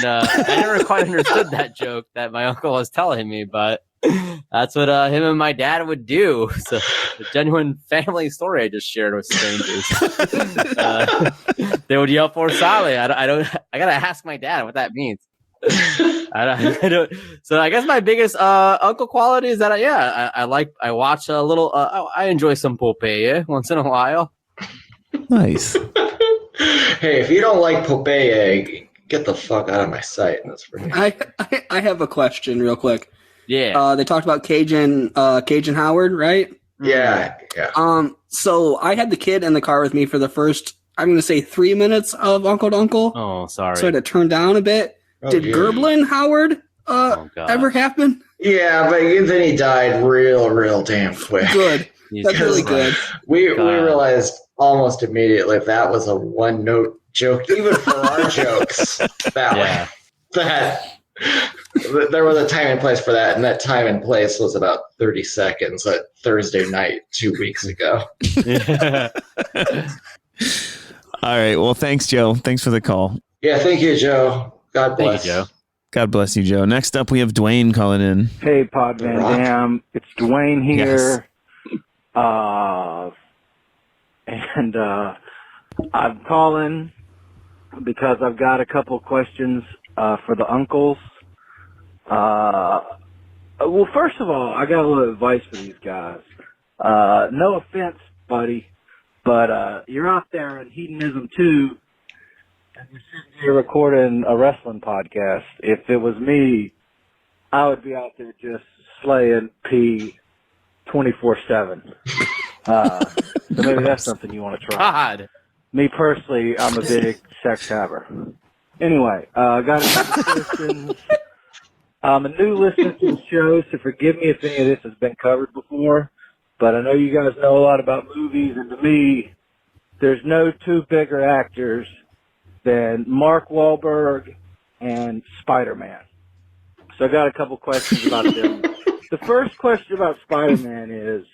I never quite understood that joke that my uncle was telling me, but that's what him and my dad would do. So a genuine family story I just shared with strangers. They would yell for sale. I gotta ask my dad what that means. I don't. So I guess my biggest uncle quality is that I watch a little. I enjoy some Popeye once in a while. Nice. Hey, if you don't like Popeye, get the fuck out of my sight. That's for me. I have a question real quick. Yeah. They talked about Cajun Howard, right? Yeah. So I had the kid in the car with me for the first, I'm going to say 3 minutes of Uncle to Uncle. Oh, sorry. So I had to turn down a bit. Did Gerblin Howard ever happen? Yeah, but then he died real damn quick. Good. That's really good. We realized almost immediately that was a one-note joke, even for our jokes. That there was a time and place for that, and that time and place was about 30 seconds at Thursday night 2 weeks ago. All right. Well, thanks, Joe. Thanks for the call. Yeah, thank you, Joe. God bless. Thank you, Joe. God bless you, Joe. Next up, we have Dwayne calling in. Hey, Pod Van Rock. Dam. It's Dwayne here. I'm calling because I've got a couple questions for the uncles. Well, first of all, I got a little advice for these guys. No offense, buddy, but you're out there in Hedonism 2, and you're sitting here recording a wrestling podcast. If it was me, I would be out there just slaying P 24/7. So maybe that's something you want to try. God. Me personally, I'm a big sex haver. Anyway, I got a couple questions. I'm a new listener to the show, so forgive me if any of this has been covered before, but I know you guys know a lot about movies, and to me, there's no two bigger actors than Mark Wahlberg and Spider-Man. So I got a couple questions about them. The first question about Spider-Man is,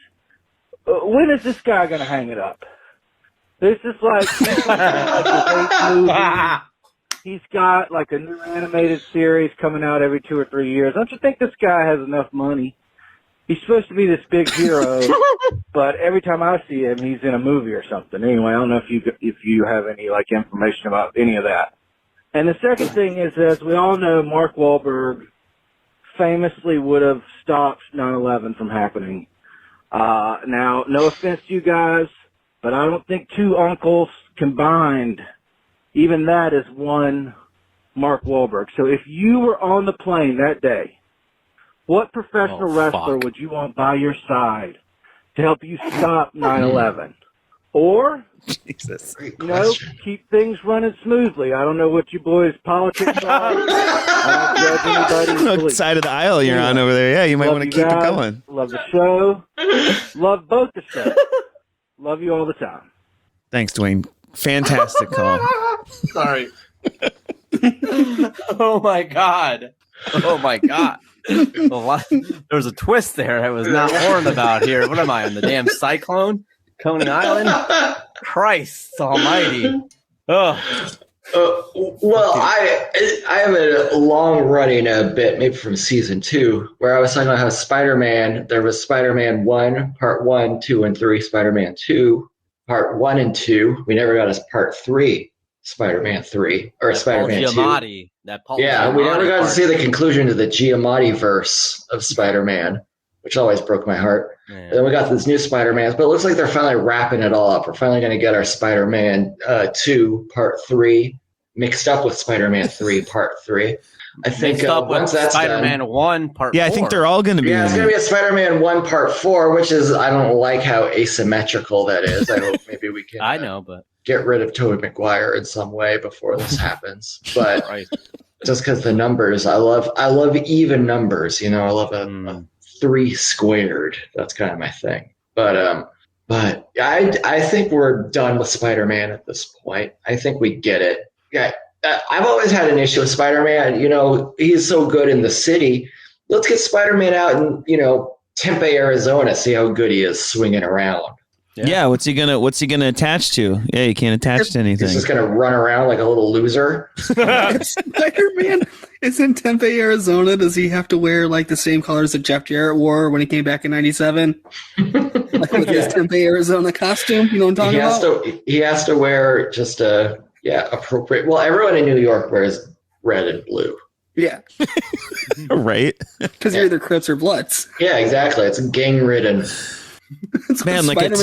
when is this guy going to hang it up? This is like his eighth movie. He's got like a new animated series coming out every 2 or 3 years. Don't you think this guy has enough money? He's supposed to be this big hero, but every time I see him, he's in a movie or something. Anyway, I don't know if you have any like information about any of that. And the second thing is, as we all know, Mark Wahlberg famously would have stopped 9/11 from happening. Now, no offense to you guys, but I don't think two uncles combined, even that is one Mark Wahlberg. So if you were on the plane that day, what professional wrestler would you want by your side to help you stop 9/11? Or, Jesus. keep things running smoothly. I don't know what you boys' politics are. I don't judge anybody's What side of the aisle you're on over there? Yeah, you might want to keep it going. Love the show. Love both the shows. Love you all the time. Thanks, Dwayne. Fantastic call. Sorry. Oh my God. Oh my God. There was a twist there I was not warned about here. What am I, on the damn cyclone? Coney Island? Christ almighty. Oh. Well, I have a long running bit, maybe from season 2, where I was talking about how Spider-Man, there was Spider-Man 1, Part 1, 2, and 3, Spider-Man 2, Part 1 and 2. We never got a Part 3, Spider-Man 3, or That Spider-Man 2. Giamatti, that Paul Yeah, we never got to see the conclusion to the Giamatti verse of Spider-Man, which always broke my heart. Yeah. And then we got this new Spider-Man, but it looks like they're finally wrapping it all up. We're finally going to get our Spider-Man 2 Part 3 mixed up with Spider-Man 3 Part 3. I think Mixed up with once that's Spider-Man done, 1 Part 4. Yeah, I think they're all going to be. yeah, it's in going to it. be a Spider-Man 1 Part 4, which is, I don't like how asymmetrical that is. I hope maybe we can I know, but get rid of Tobey Maguire in some way before this happens. But right. just because the numbers, I love even numbers. I love a 3 squared. That's kind of my thing. But I think we're done with Spider-Man at this point. I think we get it. Yeah, I've always had an issue with Spider-Man. He's so good in the city. Let's get Spider-Man out in Tempe, Arizona. See how good he is swinging around. Yeah, what's he gonna attach to? Yeah, he can't attach to anything. He's just gonna run around like a little loser. Spider-Man is in Tempe, Arizona. Does he have to wear like the same colors that Jeff Jarrett wore when he came back in '97? Like with his Tempe, Arizona costume? You know what I'm talking about? He has to wear just appropriate. Well, everyone in New York wears red and blue. Yeah, Right? because you're either Crips or Bloods. Yeah, exactly. It's gang ridden. Man, like Spider-Man's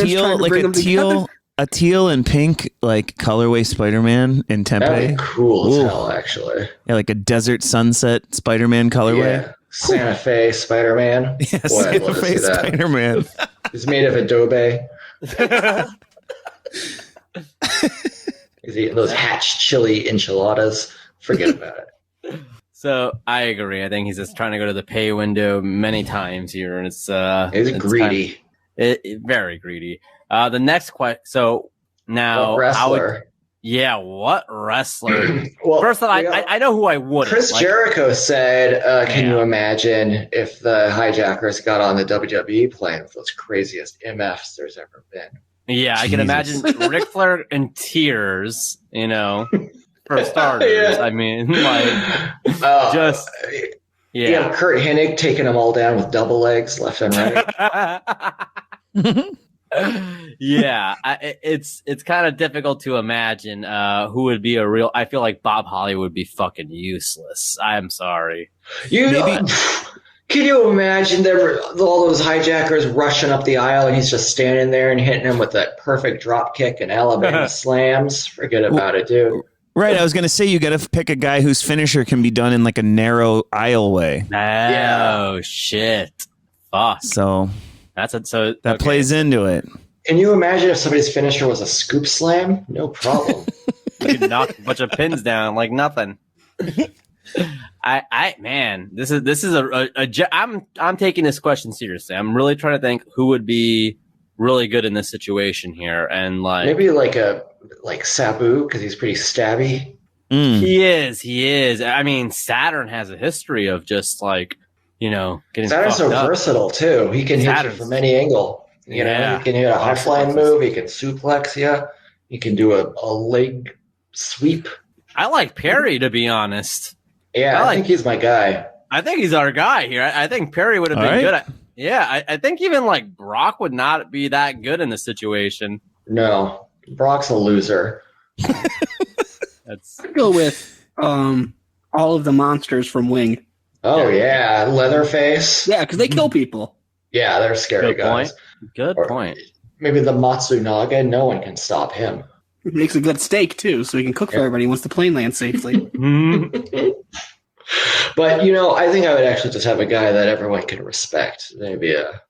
a teal and pink like colorway Spider-Man in Tempe. That'd be cool as Ooh. hell, actually. Yeah, like a desert sunset Spider-Man colorway. Yeah. Santa Fe Spider-Man. Yeah, Boy, I'd Santa love to Fe see that. Spider-Man. He's made of adobe. He's eating those hatch chili enchiladas. Forget about it. So I agree. I think he's just trying to go to the pay window many times here, and it's He's greedy. Very greedy. The next question. So now, What wrestler? what wrestler? Well, First of all, I know who I would. Chris Jericho said, can you imagine if the hijackers got on the WWE plane with those craziest MFs there's ever been? Yeah, I can imagine Ric Flair in tears, for for starters. Yeah. I mean, like, just yeah. Kurt Hennig taking them all down with double legs left and right. Yeah, it's kind of difficult to imagine who would be a real. I feel like Bob Holly would be fucking useless. I'm sorry. Can you imagine all those hijackers rushing up the aisle and he's just standing there and hitting them with that perfect drop kick and Alabama slams? Forget about it, dude. Right, I was going to say you got to pick a guy whose finisher can be done in like a narrow aisleway. Oh shit! Fuck. So that plays into it. Can you imagine if somebody's finisher was a scoop slam? No problem. You could knock a bunch of pins down like nothing. Man, this is I'm taking this question seriously. I'm really trying to think who would be really good in this situation here, and like maybe like Sabu because he's pretty stabby. He is. I mean, Saturn has a history of just like getting. Saturn's so versatile too. He can hit you from any angle. You know, he can hit a high flying move. He can suplex you. He can do a leg sweep. I like Perry, to be honest. Yeah, I think he's my guy. I think he's our guy here. I think Perry would have been good. I think even like Brock would not be that good in this situation. No, Brock's a loser. I'd go with all of the monsters from Wing. Oh yeah, Leatherface. Yeah, because they kill people. Yeah, they're scary guys. Good point. Maybe the Matsunaga. No one can stop him. He makes a good steak too, so he can cook for everybody once the plane lands safely. But I think I would actually just have a guy that everyone can respect. Maybe a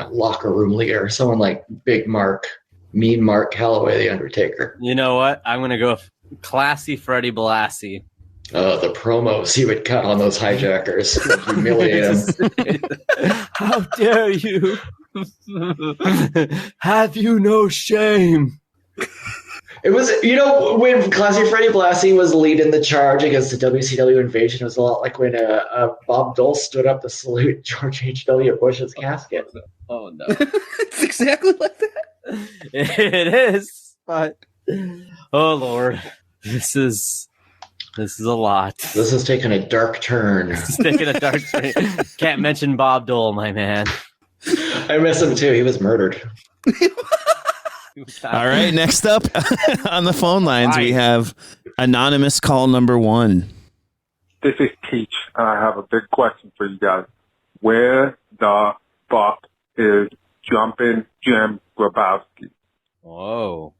locker room leader, someone like Big Mark, Mean Mark Calloway, the Undertaker. You know what? I'm gonna go classy Freddie Blassie. Oh, the promos he would cut on those hijackers, humiliate them. How dare you? Have you no shame? It was, when Classy Freddie Blassie was leading the charge against the WCW invasion, it was a lot like when Bob Dole stood up to salute George H.W. Bush's casket. Oh, no. It's exactly like that. It is, but oh, Lord. This is a lot. This is taking a dark turn. Can't mention Bob Dole, my man. I miss him, too. He was murdered. All right, next up on the phone lines, we have anonymous call number 1. This is Teach, and I have a big question for you guys. Where the fuck is Jumpin' Jim Grabowski? Whoa.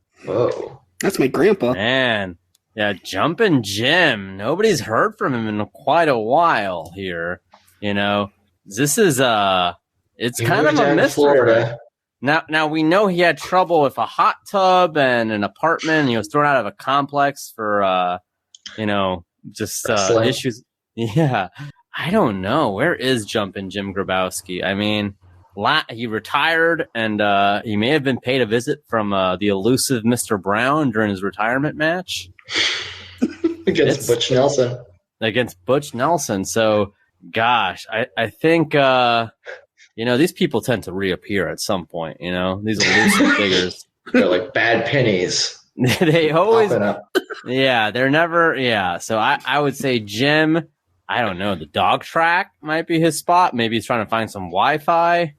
That's my grandpa. Man. Yeah, Jumpin' Jim. Nobody's heard from him in quite a while here. This is it's kind of a mystery. Now we know he had trouble with a hot tub and an apartment. And he was thrown out of a complex for, issues. Yeah, I don't know. Where is Jumpin' Jim Grabowski? I mean, he retired, and he may have been paid a visit from the elusive Mr. Brown during his retirement match against Butch Nelson. So, gosh, I think. These people tend to reappear at some point, these elusive figures. They're like bad pennies. They always, they're never, So I would say Jim, I don't know, the dog track might be his spot. Maybe he's trying to find some Wi-Fi.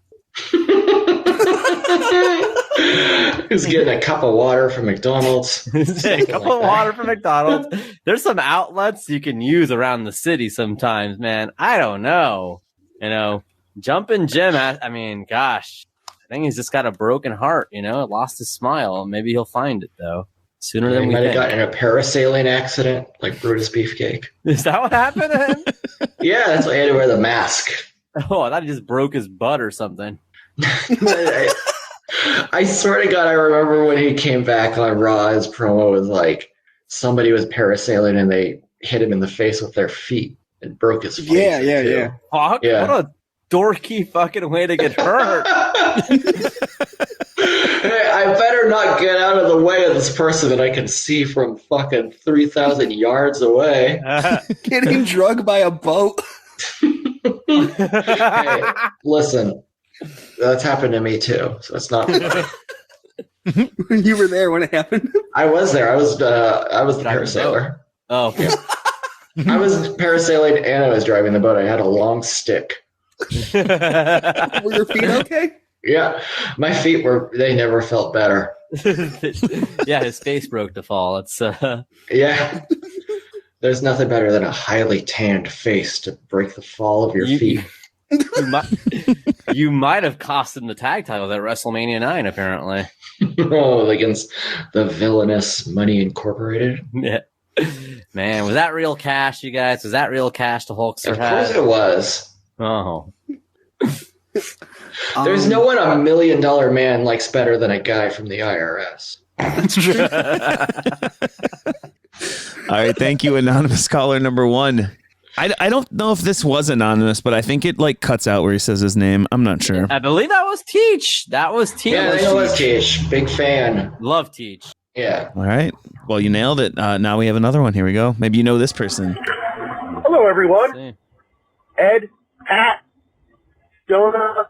He's getting a cup of water from McDonald's. A cup of water from McDonald's. There's some outlets you can use around the city sometimes, man. I don't know. Jumpin' Jim, I mean, gosh, I think he's just got a broken heart, lost his smile. Maybe he'll find it, though, sooner than we think. He might have gotten in a parasailing accident, like Brutus Beefcake. Is that what happened to him? Yeah, that's why he had to wear the mask. Oh, I thought he just broke his butt or something. I swear to God, I remember when he came back on Raw, his promo was like, somebody was parasailing and they hit him in the face with their feet and broke his face. Yeah. Fuck, what a dorky fucking way to get hurt. Hey, I better not get out of the way of this person that I can see from fucking 3,000 yards away. Getting drugged by a boat. Hey, listen, that's happened to me too, so it's not funny. You were there when it happened? I was there. I was the parasailer. Oh, okay. I was parasailing and I was driving the boat. I had a long stick. Were your feet okay? Yeah, my feet they never felt better. Yeah, his face broke the fall. It's Yeah. There's nothing better than a highly tanned face to break the fall of your feet. You might have cost him the tag titles at WrestleMania 9, apparently. Oh, against the villainous Money Incorporated. Yeah. Man, was that real cash, you guys? Was that real cash the Hulkster had? Of course it was. Oh. There's no one $1 million man likes better than a guy from the IRS. That's true. All right, thank you, anonymous caller number 1. I don't know if this was anonymous, but I think it like cuts out where he says his name. I'm not sure. I believe that was Teach. That was Teach. Yeah, that was Teach. Big fan. Love Teach. Yeah. All right. Well, you nailed it. Now we have another one. Here we go. Maybe you know this person. Hello, everyone. Ed, Pat, Donna.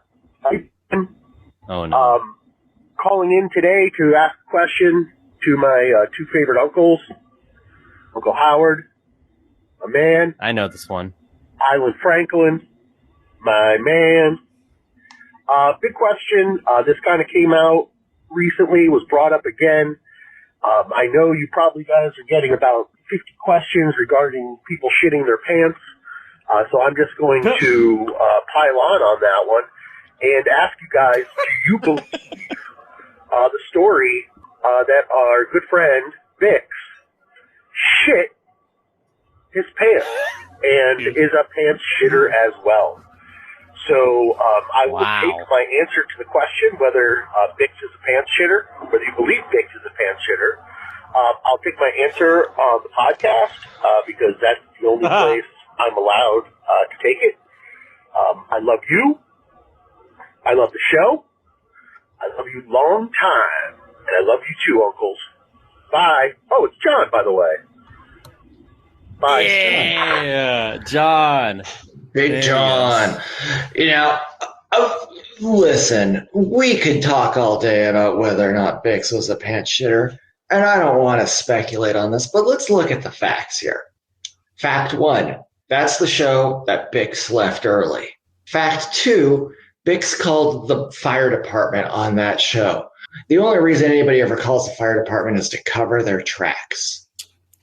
Oh, no. Calling in today to ask a question to my 2 favorite uncles, Uncle Howard, my man. I know this one. Island Franklin, my man. Big question. This kind of came out recently, was brought up again. I know you probably guys are getting about 50 questions regarding people shitting their pants. So I'm just going to pile on that one and ask you guys, do you believe the story that our good friend Bix shit his pants and is a pants shitter as well? So I will take my answer to the question whether Bix is a pants shitter, whether you believe Bix is a pants shitter. I'll take my answer on the podcast because that's the only place I'm allowed to take it. I love you. I love the show. I love you long time. And I love you too, uncles. Bye. Oh, it's John, by the way. Bye. Yeah, John. Big John. You know, listen, we could talk all day about whether or not Bix was a pants shitter, and I don't want to speculate on this, but let's look at the facts here. Fact 1, that's the show that Bix left early. Fact 2, Bix called the fire department on that show. The only reason anybody ever calls the fire department is to cover their tracks.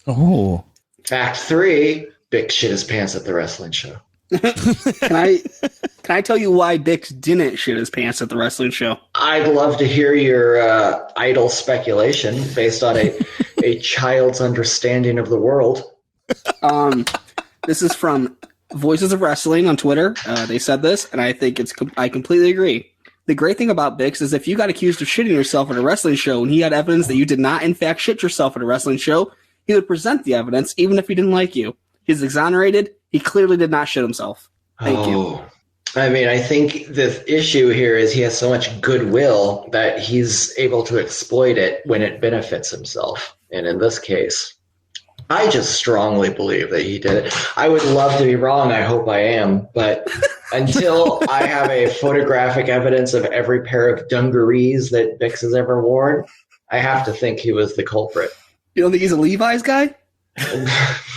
Oh. Fact 3, Bix shit his pants at the wrestling show. Can I tell you why Bix didn't shit his pants at the wrestling show? I'd love to hear your idle speculation based on a child's understanding of the world. This is from Voices of Wrestling on Twitter. They said this, and I think I completely agree. The great thing about Bix is if you got accused of shitting yourself at a wrestling show and he had evidence that you did not in fact shit yourself at a wrestling show, he would present the evidence even if he didn't like you. He's exonerated. He clearly did not shit himself. Thank you. I mean, I think the issue here is he has so much goodwill that he's able to exploit it when it benefits himself. And in this case, I just strongly believe that he did it. I would love to be wrong. I hope I am. But until I have a photographic evidence of every pair of dungarees that Bix has ever worn, I have to think he was the culprit. You don't think he's a Levi's guy?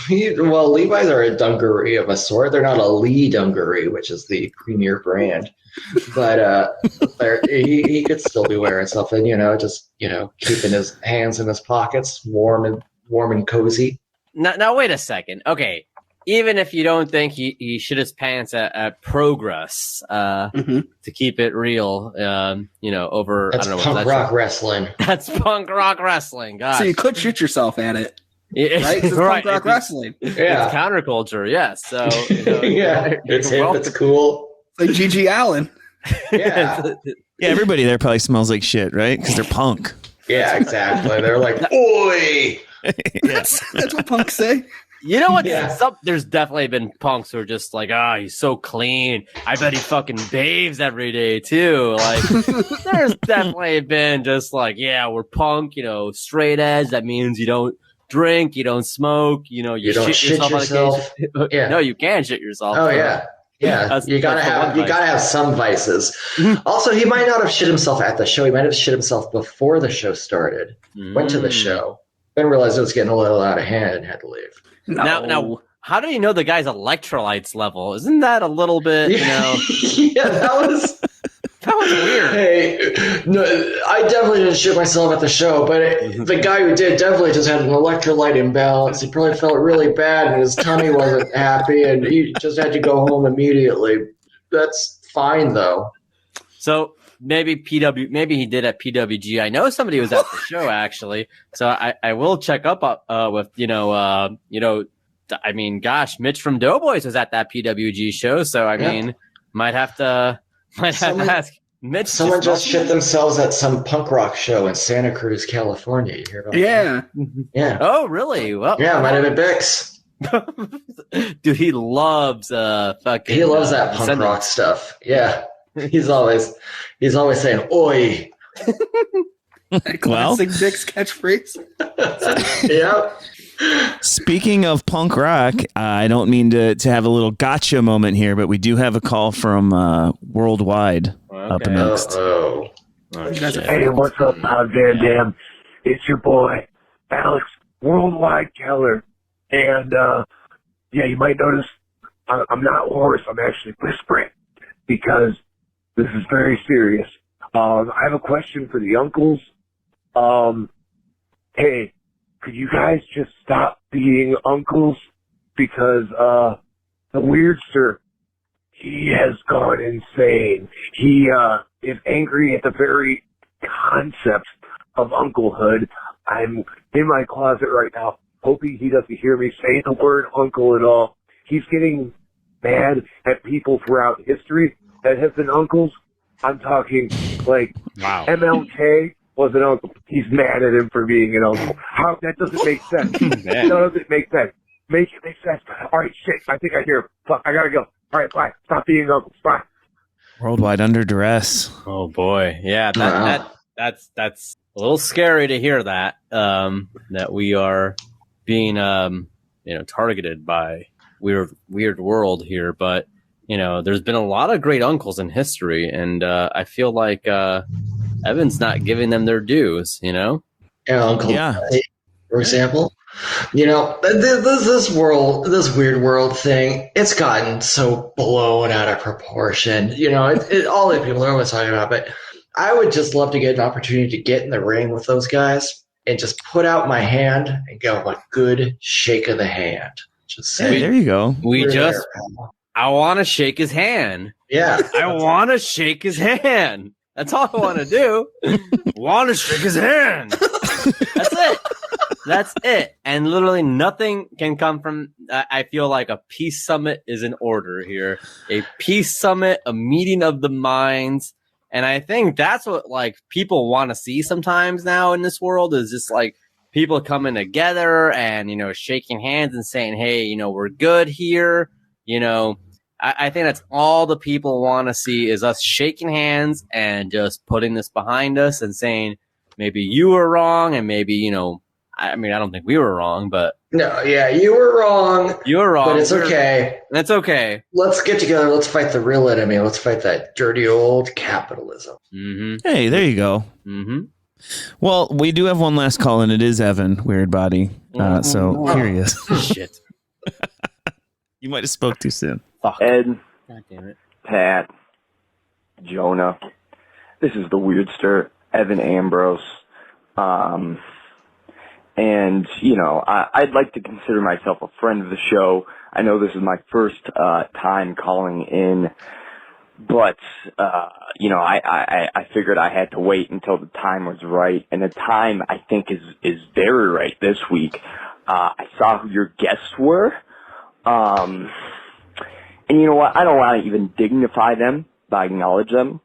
Well, Levi's are a dungaree of a sort. They're not a Lee dungaree, which is the premier brand. But he could still be wearing something, just keeping his hands in his pockets, warm and cozy. Now wait a second. Okay, even if you don't think he shit his pants at Progress, to keep it real, over That's I don't know punk rock wrestling. That's punk rock wrestling. God, So you could shit yourself at it. Right? 'Cause it's Right. punk rock wrestling. Yeah. It's counterculture, yes. So Yeah, it's hip, it's cool. Like Gigi Allen. Yeah. Yeah, everybody there probably smells like shit, right? Because they're punk. Yeah, exactly. They're like, oi! That's what punks say. You know what? Yeah. There's definitely been punks who are just like, he's so clean. I bet he fucking bathes every day too. Like, there's definitely been just like, yeah, we're punk, straight edge. That means you don't drink, you don't smoke, you don't shit yourself. Yeah. No, you can shit yourself. Oh yeah. Yeah, you gotta have some vices. Also, he might not have shit himself at the show. He might have shit himself before the show started. Went to the show, Then realized it was getting a little out of hand and had to leave. Now, how do you know the guy's electrolytes level? Isn't that a little bit, Yeah, that was weird. Hey, no, I definitely didn't shit myself at the show, but the guy who did definitely just had an electrolyte imbalance. He probably felt really bad, and his tummy wasn't happy, and he just had to go home immediately. That's fine, though. So maybe he did at PWG. I know somebody was at the show actually, so I will check up with I mean, gosh, Mitch from Doughboys was at that PWG show, so I mean, might have to ask Mitch. Someone just shit themselves at some punk rock show in Santa Cruz, California. You hear about that? Yeah. Oh, really? Well, yeah, might have been Bix. Dude, he loves fucking. He loves that punk rock stuff. Yeah, he's always saying "Oi." Classic Bix catchphrase. Yep. Speaking of punk rock, I don't mean to have a little gotcha moment here, but we do have a call from Worldwide up next. Hey, what's up, Pod Van Dam? It's your boy, Alex Worldwide Keller. And, yeah, you might notice I'm not hoarse. I'm actually whispering because this is very serious. I have a question for the uncles. Hey, could you guys just stop being uncles? Because, the Weirdster, he has gone insane. He, is angry at the very concept of unclehood. I'm in my closet right now, hoping he doesn't hear me say the word uncle at all. He's getting mad at people throughout history that have been uncles. I'm talking like MLK was an uncle. He's mad at him for being an uncle. How that doesn't make sense. That doesn't make sense. Make it make sense. All right, shit. I think I hear him. Fuck, I gotta go. All right, bye. Stop being uncles. Bye. Worldwide under duress. Oh boy, yeah, that's a little scary to hear that. That we are being targeted by weird world here, but there's been a lot of great uncles in history, and I feel like Evan's not giving them their dues. Yeah, Uncle. Yeah. For example, this weird world thing, it's gotten so blown out of proportion. All the people are always talking about, but I would just love to get an opportunity to get in the ring with those guys and just put out my hand and go a good shake of the hand. Just say, there you go. I want to shake his hand. Yeah. I want to shake his hand. That's all I want to do. Want to shake his hand. That's it. That's it. And literally nothing can come from, I feel like a peace summit is in order here. A peace summit, a meeting of the minds. And I think that's what people want to see sometimes now in this world is just people coming together and, shaking hands and saying, hey, we're good here. I think that's all the people want to see is us shaking hands and just putting this behind us and saying, maybe you were wrong and maybe, I don't think we were wrong, but. No, yeah, you were wrong. You were wrong. But it's okay. That's okay. Let's get together. Let's fight the real enemy. Let's fight that dirty old capitalism. Mm-hmm. Hey, there you go. Mm-hmm. Well, we do have one last call, and it is Evan, Weird Body. So here he is. Shit. You might have spoke too soon. Fuck. Ed. God damn it. Pat. Jonah. This is the Weirdster, Evan Ambrose. And, I'd like to consider myself a friend of the show. I know this is my first time calling in, but, I figured I had to wait until the time was right. And the time, I think, is very right this week. I saw who your guests were. And you know what? I don't want to even dignify them by acknowledge them.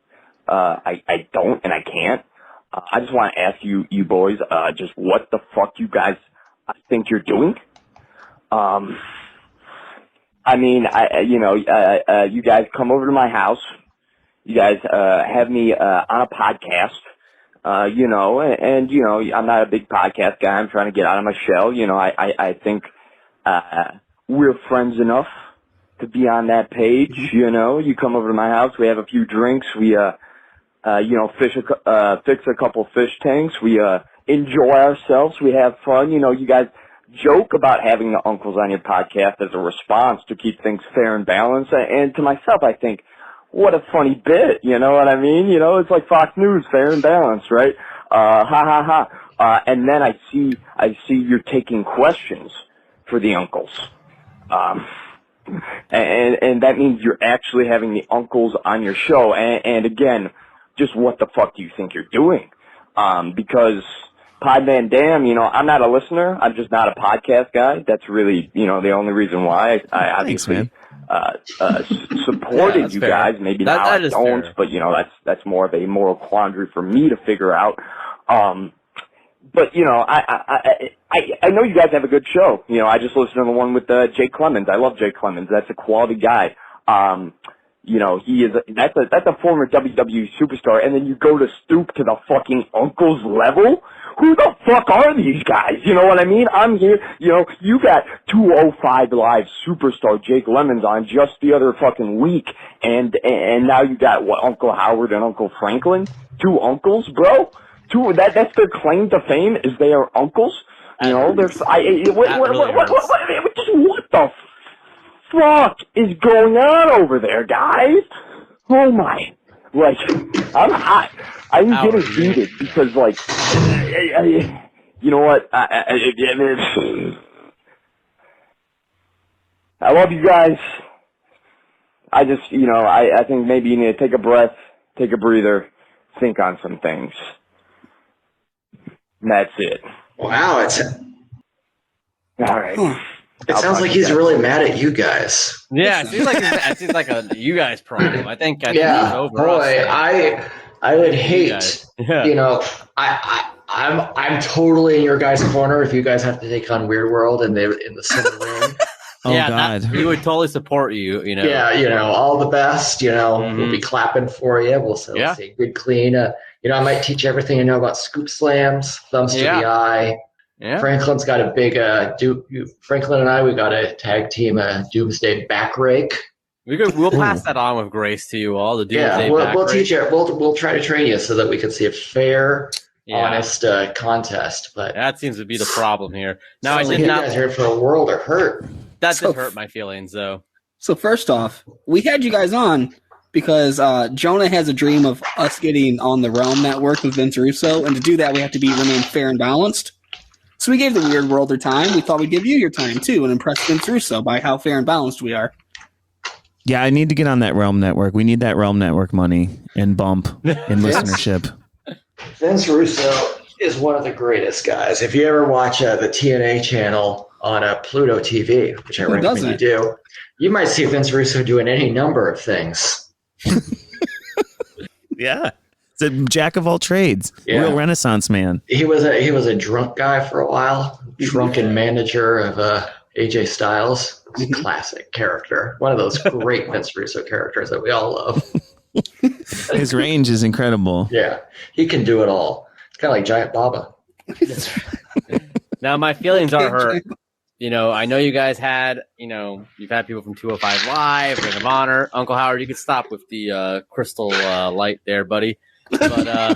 I don't, and I can't. I just want to ask you boys, just what the fuck you guys think you're doing? You guys come over to my house. You guys, have me, on a podcast, I'm not a big podcast guy. I'm trying to get out of my shell. I think, we're friends enough to be on that page. You come over to my house. We have a few drinks. We, fix a couple fish tanks. We, enjoy ourselves. We have fun. You guys joke about having the uncles on your podcast as a response to keep things fair and balanced. And to myself, I think, what a funny bit. You know what I mean? It's like Fox News, fair and balanced, right? Ha ha ha. And then I see you're taking questions for the uncles. And that means you're actually having the uncles on your show. And again, just what the fuck do you think you're doing? Because Pod Van Dam, I'm not a listener. I'm just not a podcast guy. That's really, the only reason why I obviously supported you guys. Maybe now I don't, fair. But that's more of a moral quandary for me to figure out. But I know you guys have a good show. I just listened to the one with Jake Clemens. I love Jake Clemens. That's a quality guy. He is that's a former WWE superstar, and then you go to stoop to the fucking uncle's level. Who the fuck are these guys? You know what I mean? I'm here. You got 205 Live superstar Jake Lemons on just the other fucking week, and now you got Uncle Howard and Uncle Franklin, two uncles, bro. That's their claim to fame is they are uncles. What the fuck is going on over there, guys? Oh my! I'm hot. I'm getting heated because, you know what? I love you guys. I just, I think maybe you need to take a breath, take a breather, think on some things. And that's it. Wow, all right. It sounds like he's really mad at you guys. Yeah, it seems like a you guys problem. I think it's over boy, us. I would hate, I'm totally in your guys' corner if you guys have to take on Weird World and they're in the same ring. Oh, God. We would totally support you, Yeah, all the best, we'll be clapping for you. We'll say good clean. I might teach you everything I know about scoop slams, thumbs to the eye. Yeah. Franklin's got a big Franklin and I, we got a tag team Doomsday back rake. We'll pass that on with grace to you all. The Doomsday back we'll rake. teach you. We'll try to train you so that we can see a fair, honest contest. But that seems to be the problem here. Now I did you guys are in for a world of hurt. That did hurt my feelings, though. So first off, we had you guys on because Jonah has a dream of us getting on the Realm Network with Vince Russo, and to do that, we have to remain fair and balanced. So we gave the Weird World their time. We thought we'd give you your time, too, and impress Vince Russo by how fair and balanced we are. Yeah, I need to get on that Realm Network. We need that Realm Network money and bump in listenership. Vince Russo is one of the greatest guys. If you ever watch the TNA channel on Pluto TV, which I recommend you do, you might see Vince Russo doing any number of things. Yeah. It's a jack of all trades. Real Renaissance man. He was a drunk guy for a while. Drunken manager of AJ Styles. Classic character. One of those great Vince Russo characters that we all love. His range is incredible. Yeah. He can do it all. It's kind of like Giant Baba. Now my feelings are hurt. I know you guys had, you've had people from 205 Live, Ring of Honor. Uncle Howard, you could stop with the crystal light there, buddy. But, I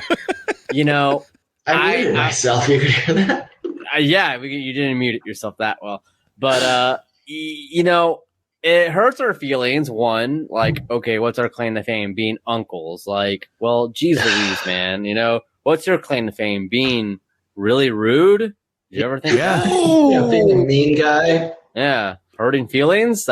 muted myself. You could hear that? You didn't mute it yourself that well. But, it hurts our feelings. One, okay, what's our claim to fame? Being uncles. Well, geez Louise, man. What's your claim to fame? Being really rude? Did you ever think that? Being a mean guy. Yeah. Hurting feelings?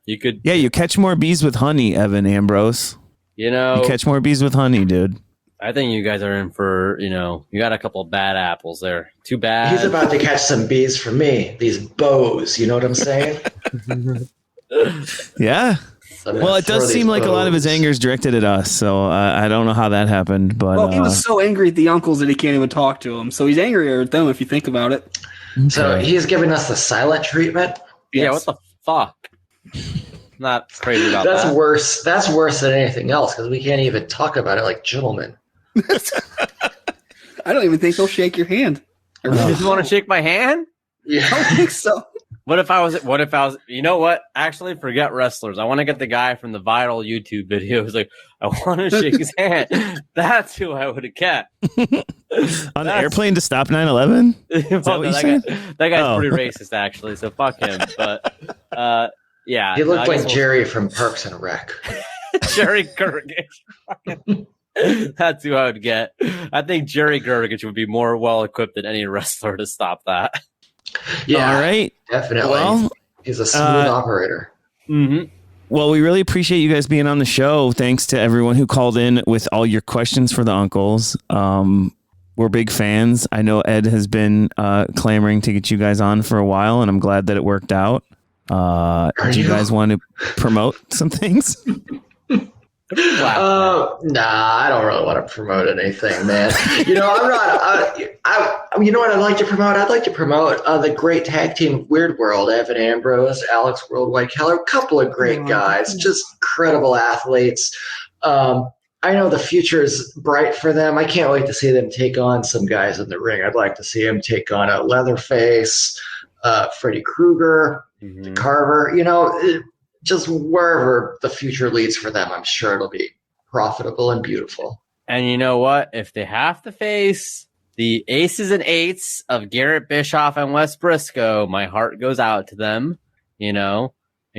You could... Yeah, you catch more bees with honey, Evan Ambrose. You catch more bees with honey, dude. I think you guys are in for, you got a couple of bad apples there. Too bad. He's about to catch some bees for me. These bows, you know what I'm saying? Yeah. Well, it does seem like a lot of his anger is directed at us, so I don't know how that happened. But he was so angry at the uncles that he can't even talk to them. So he's angrier at them if you think about it. Okay. So he's giving us the silent treatment? Yeah, what the fuck? Not crazy about That's that. worse. That's worse than anything else because we can't even talk about it like gentlemen. I don't even think he'll shake your hand. You just want to shake my hand? Yeah. I don't think so. What if I was, you know what? Actually, forget wrestlers. I want to get the guy from the viral YouTube video who's like, I want to shake his hand. That's who I would have kept. On the airplane to stop 9/11? That guy's pretty racist, actually, so fuck him. But, yeah. He looked like Jerry from Parks and Rec. Jerry Gergich. That's who I would get. I think Jerry Gergich would be more well-equipped than any wrestler to stop that. Yeah, all right. Definitely. Well, he's a smooth operator. Mm-hmm. Well, we really appreciate you guys being on the show. Thanks to everyone who called in with all your questions for the uncles. We're big fans. I know Ed has been clamoring to get you guys on for a while, and I'm glad that it worked out. Do you guys want to promote some things? Nah, I don't really want to promote anything, man. You know, I'm not. You know what I'd like to promote? I'd like to promote the great tag team Weird World, Evan Ambrose, Alex Worldwide Keller, a couple of great guys, just incredible athletes. I know the future is bright for them. I can't wait to see them take on some guys in the ring. I'd like to see them take on a Leatherface, Freddy Krueger, Carver. You know, just wherever the future leads for them, I'm sure it'll be profitable and beautiful. And you know what? If they have to face the aces and eights of Garrett Bischoff and Wes Briscoe, my heart goes out to them. I'm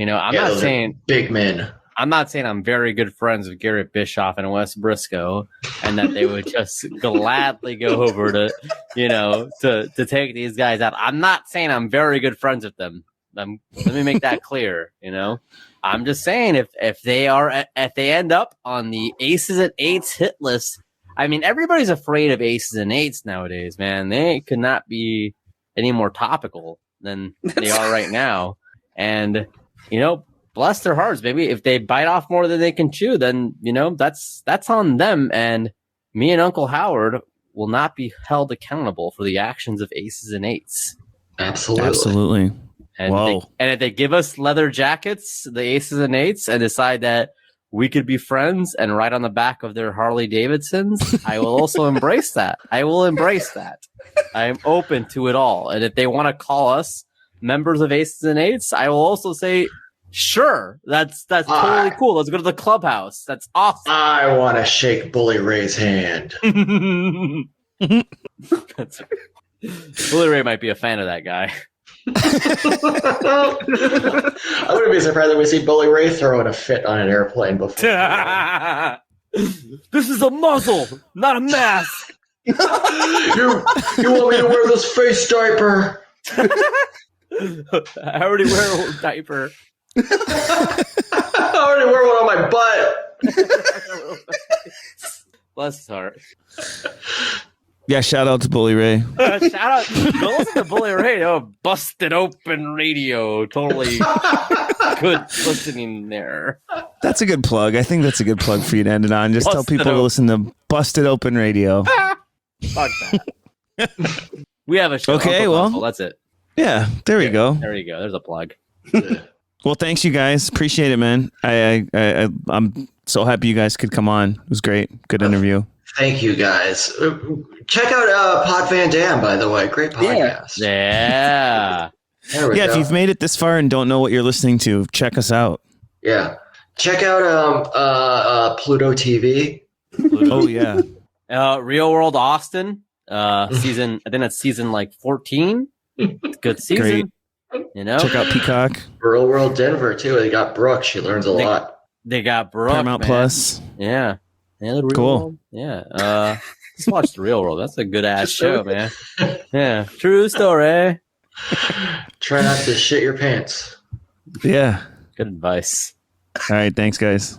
not saying big men. I'm not saying I'm very good friends with Garrett Bischoff and Wes Briscoe, and that they would just gladly go over to take these guys out. I'm not saying I'm very good friends with them. Let me make that clear. I'm just saying if they end up on the aces and eights hit list, I mean, everybody's afraid of aces and eights nowadays, man. They could not be any more topical than they are right now. And, bless their hearts, maybe if they bite off more than they can chew, then, that's on them. And me and Uncle Howard will not be held accountable for the actions of aces and eights. Absolutely. And if they give us leather jackets, the aces and eights, and decide that we could be friends and ride on the back of their Harley Davidsons, I will also embrace that. I will embrace that. I am open to it all. And if they want to call us members of aces and eights, I will also say, sure, that's totally cool. Let's go to the clubhouse. That's awesome. I want to shake Bully Ray's hand. Bully Ray might be a fan of that guy. I wouldn't be surprised if we see Bully Ray throwing a fit on an airplane before. This is a muzzle, not a mask. You want me to wear this face diaper? I already wear a diaper. I already wear one on my butt. Bless his heart. Yeah, shout out to Bully Ray. Shout out. Go listen to Bully Ray. Oh, Busted Open Radio. Totally good listening there. That's a good plug. I think that's a good plug for you to end it on. Just tell people to listen to Busted Open Radio. Fuck that. We have a show. Okay, Uncle well. Buffalo, that's it. Yeah, there we go. There you go. There's a plug. Well, thanks, you guys. Appreciate it, man. I'm so happy you guys could come on. It was great. Good interview. Thank you, guys. Check out Pod Van Dam, by the way. Great podcast. Yeah. There we go. If you've made it this far and don't know what you're listening to, check us out. Yeah. Check out Pluto TV. Oh, yeah. Real World Austin. Season, I think that's season 14. Good season. Great. Check out Peacock. Real World Denver, too. They got Brooke. She learns a lot. They got Brooke. Paramount man. Plus. Yeah. The Real Cool. World. Yeah. Just watch The Real World. That's a good ass show, man. Yeah. True story. Try not to shit your pants. Yeah. Good advice. All right. Thanks, guys.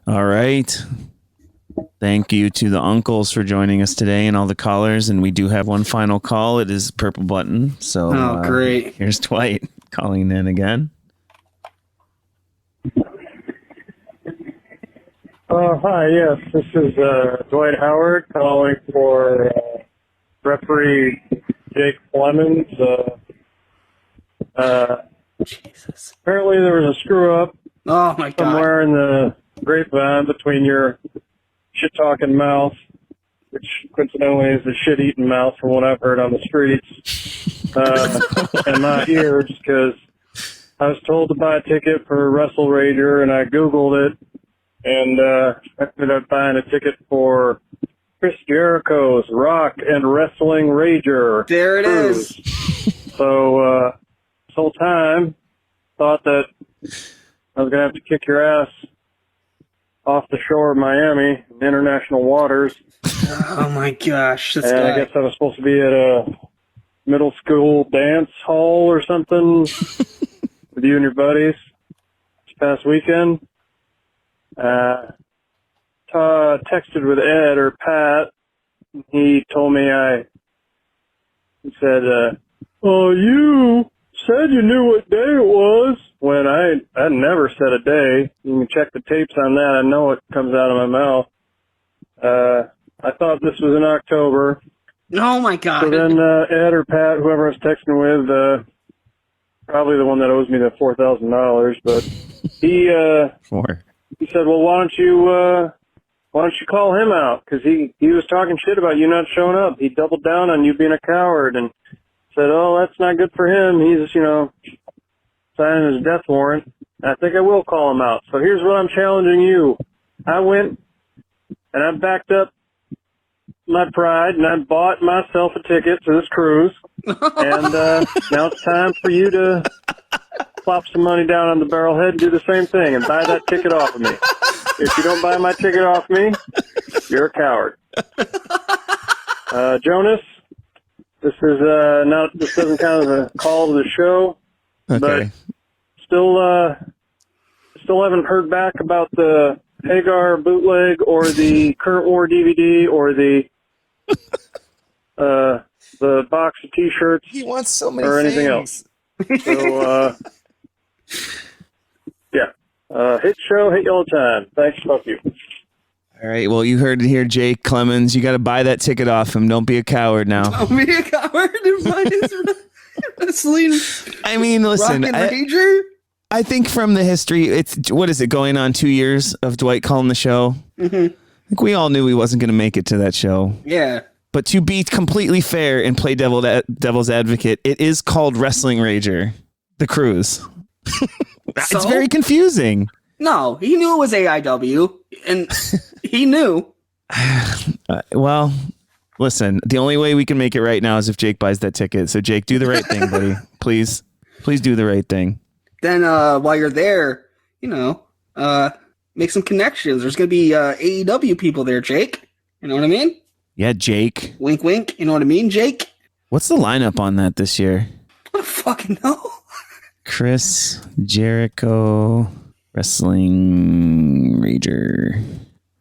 All right. Thank you to the uncles for joining us today and all the callers. And we do have one final call. It is Purple Button. So great. Here's Dwight calling in again. Hi, yes, this is Dwight Howard calling for referee Jake Flemings. Jesus. Apparently there was a screw-up Oh, my God. somewhere in the grapevine between your shit-talking mouth, which coincidentally is a shit-eating mouth from what I've heard on the streets, in my ears because I was told to buy a ticket for Wrestle Rager, and I Googled it, and I ended up buying a ticket for Chris Jericho's Rock and Wrestling Rager. There it is. So this whole time, thought that I was going to have to kick your ass off the shore of Miami, in international waters. Oh my gosh. This And guy. I guess I was supposed to be at a middle school dance hall or something with you and your buddies this past weekend. Texted with Ed or Pat. He told me he said, you said you knew what day it was. When I never said a day. You can check the tapes on that. I know it comes out of my mouth. I thought this was in October. Oh my God. So then Ed or Pat, whoever I was texting with, probably the one that owes me the $4,000, but he said, well, why don't you call him out? Because he was talking shit about you not showing up. He doubled down on you being a coward and said, oh, that's not good for him. He's, signing his death warrant. I think I will call him out. So here's what I'm challenging you. I went and I backed up my pride and I bought myself a ticket to this cruise. And now it's time for you to plop some money down on the barrelhead and do the same thing and buy that ticket off of me. If you don't buy my ticket off me, you're a coward. Jonas, this doesn't count as a call to the show, but still haven't heard back about the Hagar bootleg or the Current War DVD or the box of T-shirts. He wants so many or anything things. else. So hit show, hit you all the time. Thanks, fuck you. All right. Well, you heard it here, Jake Clemens. You got to buy that ticket off him. Don't be a coward now. Don't be a coward and find his wrestling. I mean, listen. Rock and Rager? I think from the history, what is it, going on 2 years of Dwight calling the show? Mm-hmm. I think we all knew he wasn't going to make it to that show. Yeah. But to be completely fair and play devil's advocate, it is called Wrestling Rager, the cruise. It's very confusing. No, he knew it was AIW, and he knew. Well, listen, the only way we can make it right now is if Jake buys that ticket. So, Jake, do the right thing, buddy. Please do the right thing. Then while you're there, make some connections. There's going to be AEW people there, Jake. You know what I mean? Yeah, Jake. Wink, wink. You know what I mean, Jake? What's the lineup on that this year? I don't fucking know. Chris Jericho, Wrestling Rager,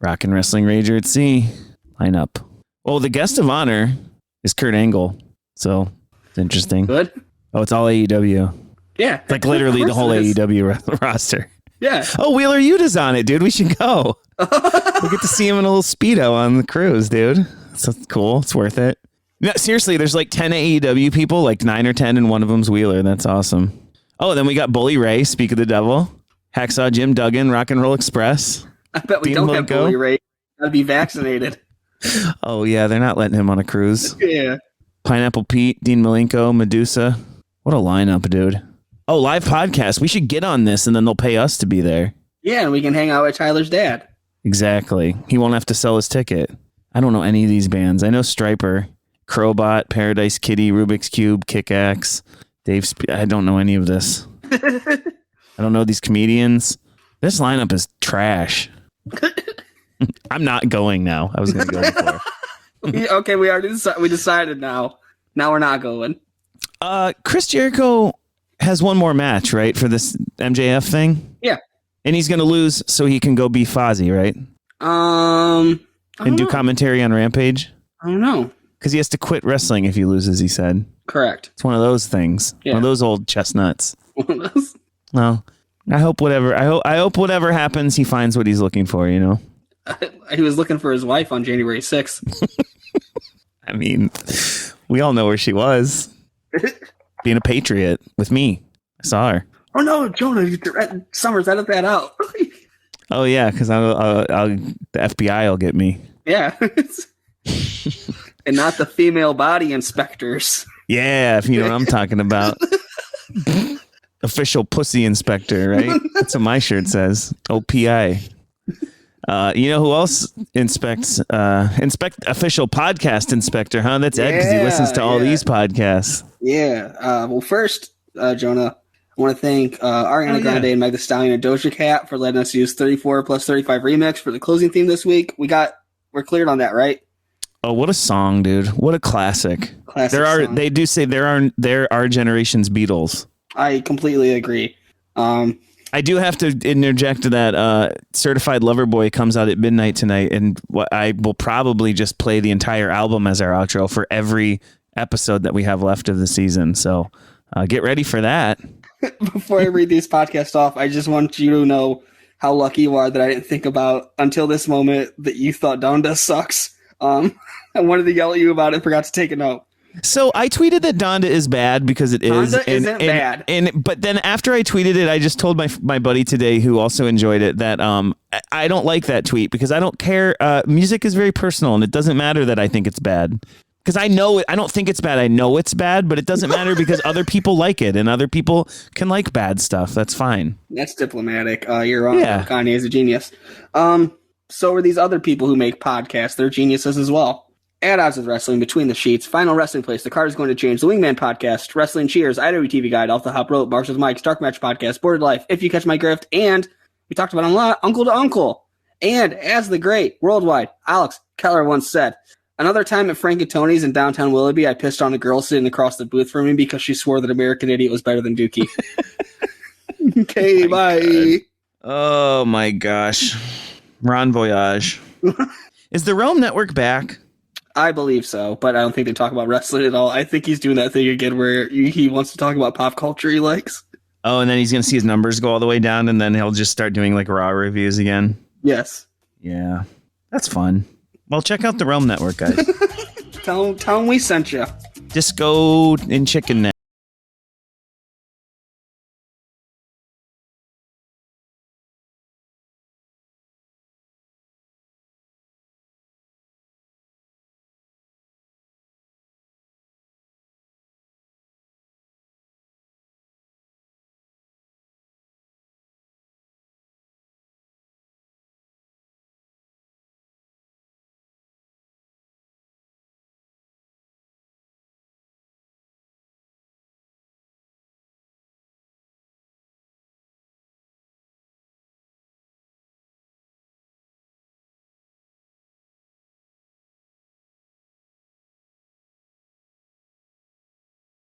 Rock and Wrestling Rager at Sea lineup. Oh, the guest of honor is Kurt Angle. So it's interesting. Good. Oh, it's all AEW. Yeah. It's like literally the whole AEW roster. Yeah. Oh, Wheeler Yuta's on it, dude. We should go. We get to see him in a little Speedo on the cruise, dude. So cool. It's worth it. No, seriously, there's like 10 AEW people, like 9 or 10, and one of them's Wheeler. That's awesome. Oh, then we got Bully Ray, Speak of the Devil, Hacksaw Jim Duggan, Rock and Roll Express. I bet we Dean don't have Malenko. Bully Ray. Gotta be vaccinated. Oh, yeah, they're not letting him on a cruise. Yeah. Pineapple Pete, Dean Malenko, Medusa. What a lineup, dude. Oh, live podcast. We should get on this, and then they'll pay us to be there. Yeah, and we can hang out with Tyler's dad. Exactly. He won't have to sell his ticket. I don't know any of these bands. I know Striper, Crowbot, Paradise Kitty, Rubik's Cube, Kick-Axe, I don't know any of this. I don't know these comedians. This lineup is trash. I'm not going now. I was going to go before. Okay, we decided now. Now we're not going. Chris Jericho has one more match, right, for this MJF thing? Yeah. And he's going to lose so he can go be Fozzy, right? And do commentary on Rampage? I don't know. Because he has to quit wrestling if he loses, he said. Correct. It's one of those things. Yeah. One of those old chestnuts. One of those. Well, I hope whatever happens, he finds what he's looking for, you know? He was looking for his wife on January 6th. I mean, we all know where she was. Being a patriot with me. I saw her. Oh no, Jonah, Summers, edit that out. Oh yeah, because the FBI will get me. Yeah. And not the female body inspectors. Yeah, if you know what I'm talking about. Official pussy inspector, right? That's what my shirt says. OPI. You know who else inspects official podcast inspector, huh? That's Ed, because he listens to all these podcasts. Yeah. Well, first, Jonah, I want to thank Ariana Grande and Meg Thee Stallion and Doja Cat for letting us use 34 plus 35 remix for the closing theme this week. We're cleared on that, right? Oh, what a song, dude! What a classic. Song. They do say there are generation's Beatles. I completely agree. I do have to interject that Certified Lover Boy comes out at midnight tonight, and I will probably just play the entire album as our outro for every episode that we have left of the season. So get ready for that. Before I read these podcasts off, I just want you to know how lucky you are that I didn't think about until this moment that you thought Donda sucks. I wanted to yell at you about it, forgot to take a note. So I tweeted that Donda is bad because it is. Donda isn't bad. But then after I tweeted it, I just told my buddy today who also enjoyed it that I don't like that tweet because I don't care. Music is very personal, and it doesn't matter that I think it's bad. Because I know it, I don't think it's bad. I know it's bad, but it doesn't matter because other people like it, and other people can like bad stuff. That's fine. That's diplomatic. You're wrong. Yeah. Kanye is a genius. So are these other people who make podcasts. They're geniuses as well. At Odds with Wrestling, Between the Sheets, Final Wrestling Place, The Card is Going to Change, The Wingman Podcast, Wrestling Cheers, IWTV Guide, Off the Hop Rope, Marshall's Mike's, Dark Match Podcast, Boarded Life, If You Catch My Grift, and we talked about a lot, Uncle to Uncle. And as the great worldwide Alex Keller once said, another time at Frank and Tony's in downtown Willoughby, I pissed on a girl sitting across the booth from me because she swore that American Idiot was better than Dookie. Okay, bye. Oh my gosh. Ron Voyage. Is the Realm Network back? I believe so, but I don't think they talk about wrestling at all. I think he's doing that thing again where he wants to talk about pop culture he likes. Oh, and then he's going to see his numbers go all the way down, and then he'll just start doing like Raw reviews again. Yes. Yeah, that's fun. Well, check out the Realm Network, guys. Tell him we sent you. Disco and Chicken Neck.